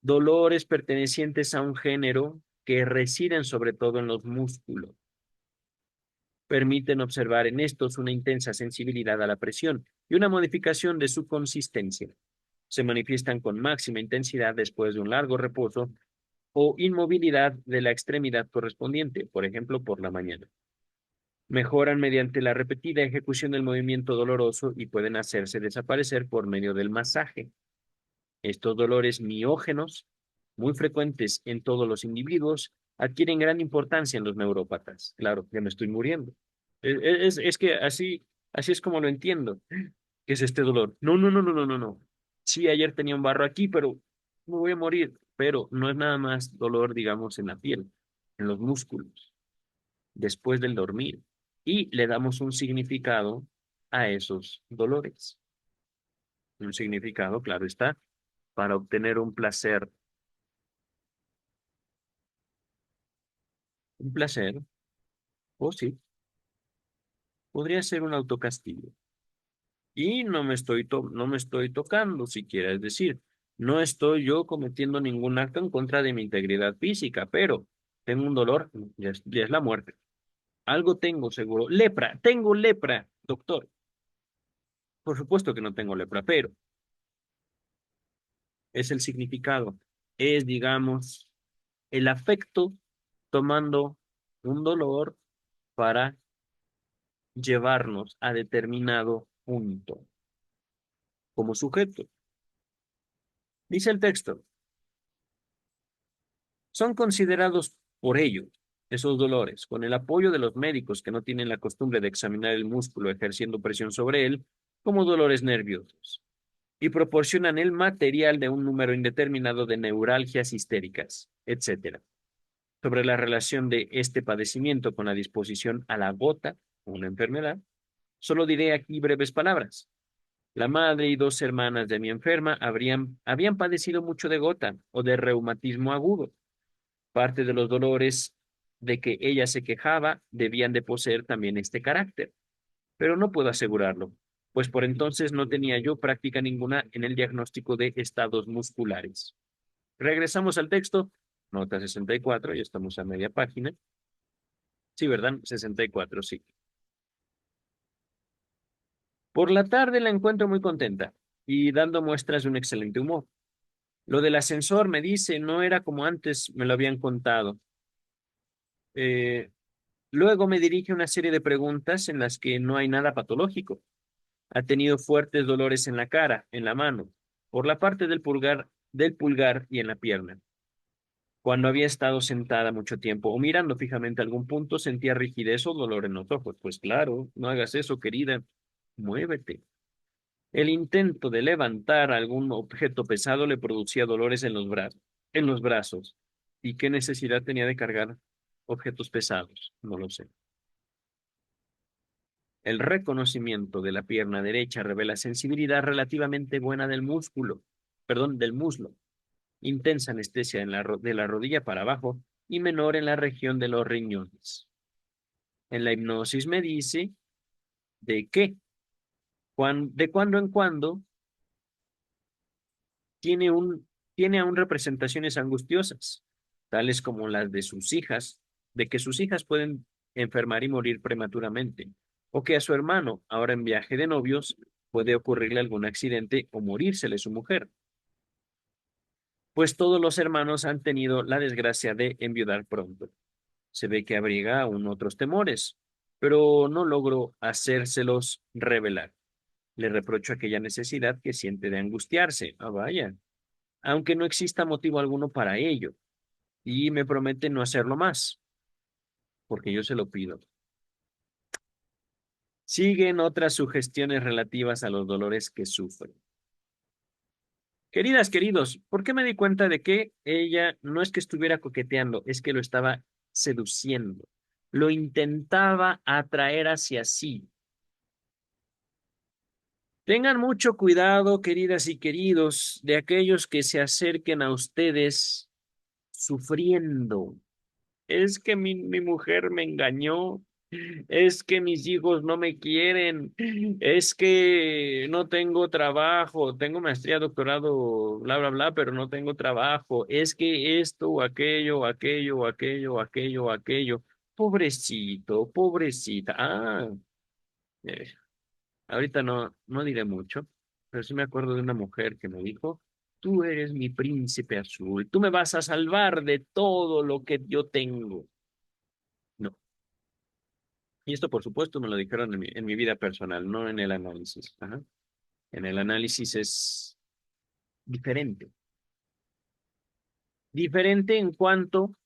Dolores pertenecientes a un género que residen sobre todo en los músculos. Permiten observar en estos una intensa sensibilidad a la presión y una modificación de su consistencia. Se manifiestan con máxima intensidad después de un largo reposo o inmovilidad de la extremidad correspondiente, por ejemplo, por la mañana. Mejoran mediante la repetida ejecución del movimiento doloroso y pueden hacerse desaparecer por medio del masaje. Estos dolores miógenos, muy frecuentes en todos los individuos, adquieren gran importancia en los neurópatas. Claro, ya me estoy muriendo. Es que así es como lo entiendo. ¿Qué es este dolor? No, no, no, no, no, no, no. Sí, ayer tenía un barro aquí, pero me voy a morir. Pero no es nada más dolor, digamos, en la piel, en los músculos, después del dormir. Y le damos un significado a esos dolores. Un significado, claro está, para obtener un placer, o sí, podría ser un autocastigo. Y no me estoy tocando siquiera, es decir, no estoy yo cometiendo ningún acto en contra de mi integridad física, pero tengo un dolor, ya es la muerte. Algo tengo seguro. Lepra, tengo lepra, doctor. Por supuesto que no tengo lepra, pero es el significado. Es, digamos, el afecto tomando un dolor para llevarnos a determinado punto como sujeto. Dice el texto, son considerados por ello esos dolores, con el apoyo de los médicos que no tienen la costumbre de examinar el músculo ejerciendo presión sobre él, como dolores nerviosos, y proporcionan el material de un número indeterminado de neuralgias histéricas, etcétera. Sobre la relación de este padecimiento con la disposición a la gota, una enfermedad, solo diré aquí breves palabras. La madre y dos hermanas de mi enferma habían padecido mucho de gota o de reumatismo agudo. Parte de los dolores de que ella se quejaba debían de poseer también este carácter, pero no puedo asegurarlo, pues por entonces no tenía yo práctica ninguna en el diagnóstico de estados musculares. Regresamos al texto, nota 64, ya estamos a media página. Sí, ¿verdad? 64, sí. Por la tarde la encuentro muy contenta y dando muestras de un excelente humor. Lo del ascensor, me dice, no era como antes me lo habían contado. Eh, Luego me dirige una serie de preguntas en las que no hay nada patológico. Ha tenido fuertes dolores en la cara, en la mano, por la parte del pulgar y en la pierna. Cuando había estado sentada mucho tiempo o mirando fijamente algún punto, sentía rigidez o dolor en los ojos. Pues claro, no hagas eso, querida. Muévete. El intento de levantar algún objeto pesado le producía dolores en los brazos. ¿Y qué necesidad tenía de cargar objetos pesados? No lo sé. El reconocimiento de la pierna derecha revela sensibilidad relativamente buena del muslo, intensa anestesia de la rodilla para abajo y menor en la región de los riñones. En la hipnosis me dice de que de cuando en cuando tiene tiene aún representaciones angustiosas, tales como las de sus hijas, de que sus hijas pueden enfermar y morir prematuramente, o que a su hermano, ahora en viaje de novios, puede ocurrirle algún accidente o morírsele su mujer, pues todos los hermanos han tenido la desgracia de enviudar pronto. Se ve que abriga aún otros temores, pero no logro hacérselos revelar. Le reprocho aquella necesidad que siente de angustiarse. Ah, vaya, aunque no exista motivo alguno para ello, y me promete no hacerlo más, porque yo se lo pido. Siguen otras sugestiones relativas a los dolores que sufre. Queridas, queridos, ¿por qué me di cuenta de que ella no es que estuviera coqueteando, es que lo estaba seduciendo? Lo intentaba atraer hacia sí. Tengan mucho cuidado, queridas y queridos, de aquellos que se acerquen a ustedes sufriendo. Es que mi mujer me engañó. Es que mis hijos no me quieren. Es que no tengo trabajo. Tengo maestría, doctorado, bla, bla, bla, pero no tengo trabajo. Es que esto o aquello, aquello, aquello, aquello, aquello. Pobrecito, pobrecita. Eh, ahorita no diré mucho, pero sí me acuerdo de una mujer que me dijo, tú eres mi príncipe azul, tú me vas a salvar de todo lo que yo tengo. No. Y esto, por supuesto, me lo dijeron en mi vida personal, no en el análisis. Ajá. En el análisis es diferente. Diferente en cuanto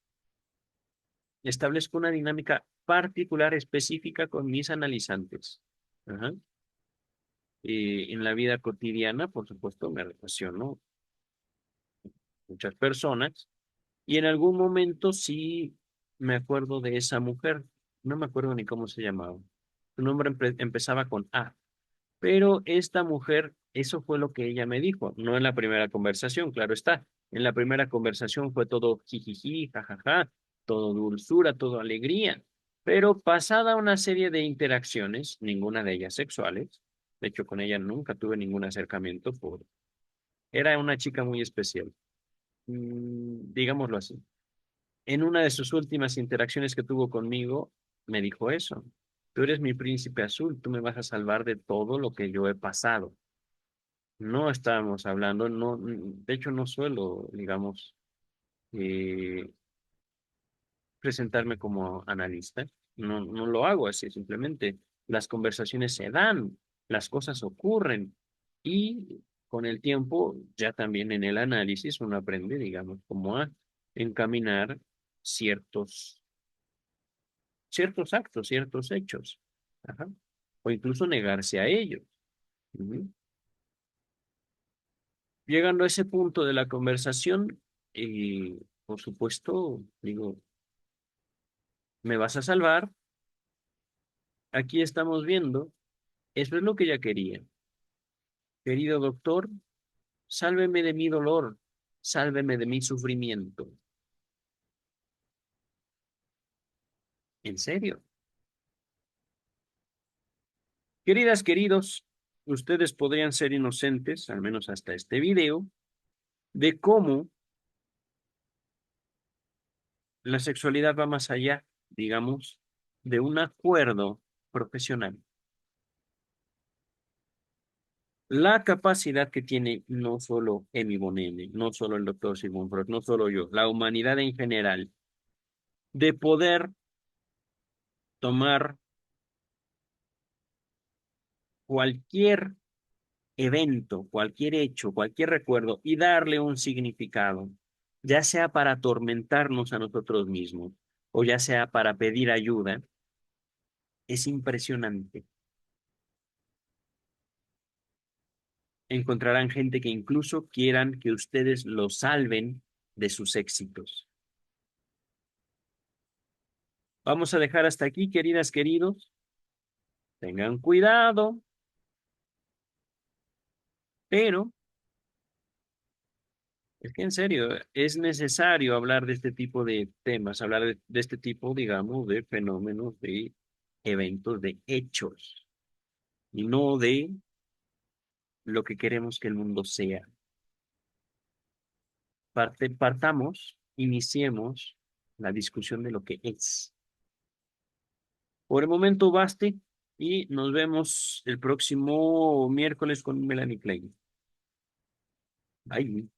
establezco una dinámica particular, específica con mis analizantes. Ajá. Y en la vida cotidiana, por supuesto, me relaciono con muchas personas. Y en algún momento sí me acuerdo de esa mujer. No me acuerdo ni cómo se llamaba. Su nombre empezaba con A. Pero esta mujer, eso fue lo que ella me dijo. No en la primera conversación, claro está. En la primera conversación fue todo jijiji, jajaja, todo dulzura, todo alegría. Pero pasada una serie de interacciones, ninguna de ellas sexuales, de hecho con ella nunca tuve ningún acercamiento era una chica muy especial, digámoslo así. En una de sus últimas interacciones que tuvo conmigo, me dijo eso. Tú eres mi príncipe azul, tú me vas a salvar de todo lo que yo he pasado. No estábamos hablando, no, de hecho no suelo, digamos, eh, presentarme como analista. No lo hago así, simplemente las conversaciones se dan, las cosas ocurren y con el tiempo, ya también en el análisis, uno aprende, digamos, cómo a encaminar ciertos ciertos actos, ciertos hechos, ajá, o incluso negarse a ellos. Ujú. Llegando a ese punto de la conversación, por supuesto, digo, me vas a salvar, aquí estamos viendo, eso es lo que ella quería. Querido doctor, sálveme de mi dolor, sálveme de mi sufrimiento. ¿En serio? Queridas, queridos, ustedes podrían ser inocentes, al menos hasta este video, de cómo la sexualidad va más allá, digamos, de un acuerdo profesional. La capacidad que tiene no solo Emi Bonene, no solo el doctor Sigmund Freud, no solo yo, la humanidad en general, de poder tomar cualquier evento, cualquier hecho, cualquier recuerdo y darle un significado, ya sea para atormentarnos a nosotros mismos o ya sea para pedir ayuda, es impresionante. Encontrarán gente que incluso quieran que ustedes los salven de sus éxitos. Vamos a dejar hasta aquí, queridas, queridos. Tengan cuidado, pero es que en serio, es necesario hablar de este tipo de temas, hablar de este tipo, digamos, de fenómenos, de eventos, de hechos, y no de lo que queremos que el mundo sea. Partamos, iniciemos la discusión de lo que es. Por el momento baste y nos vemos el próximo miércoles con Melanie Klein. Bye.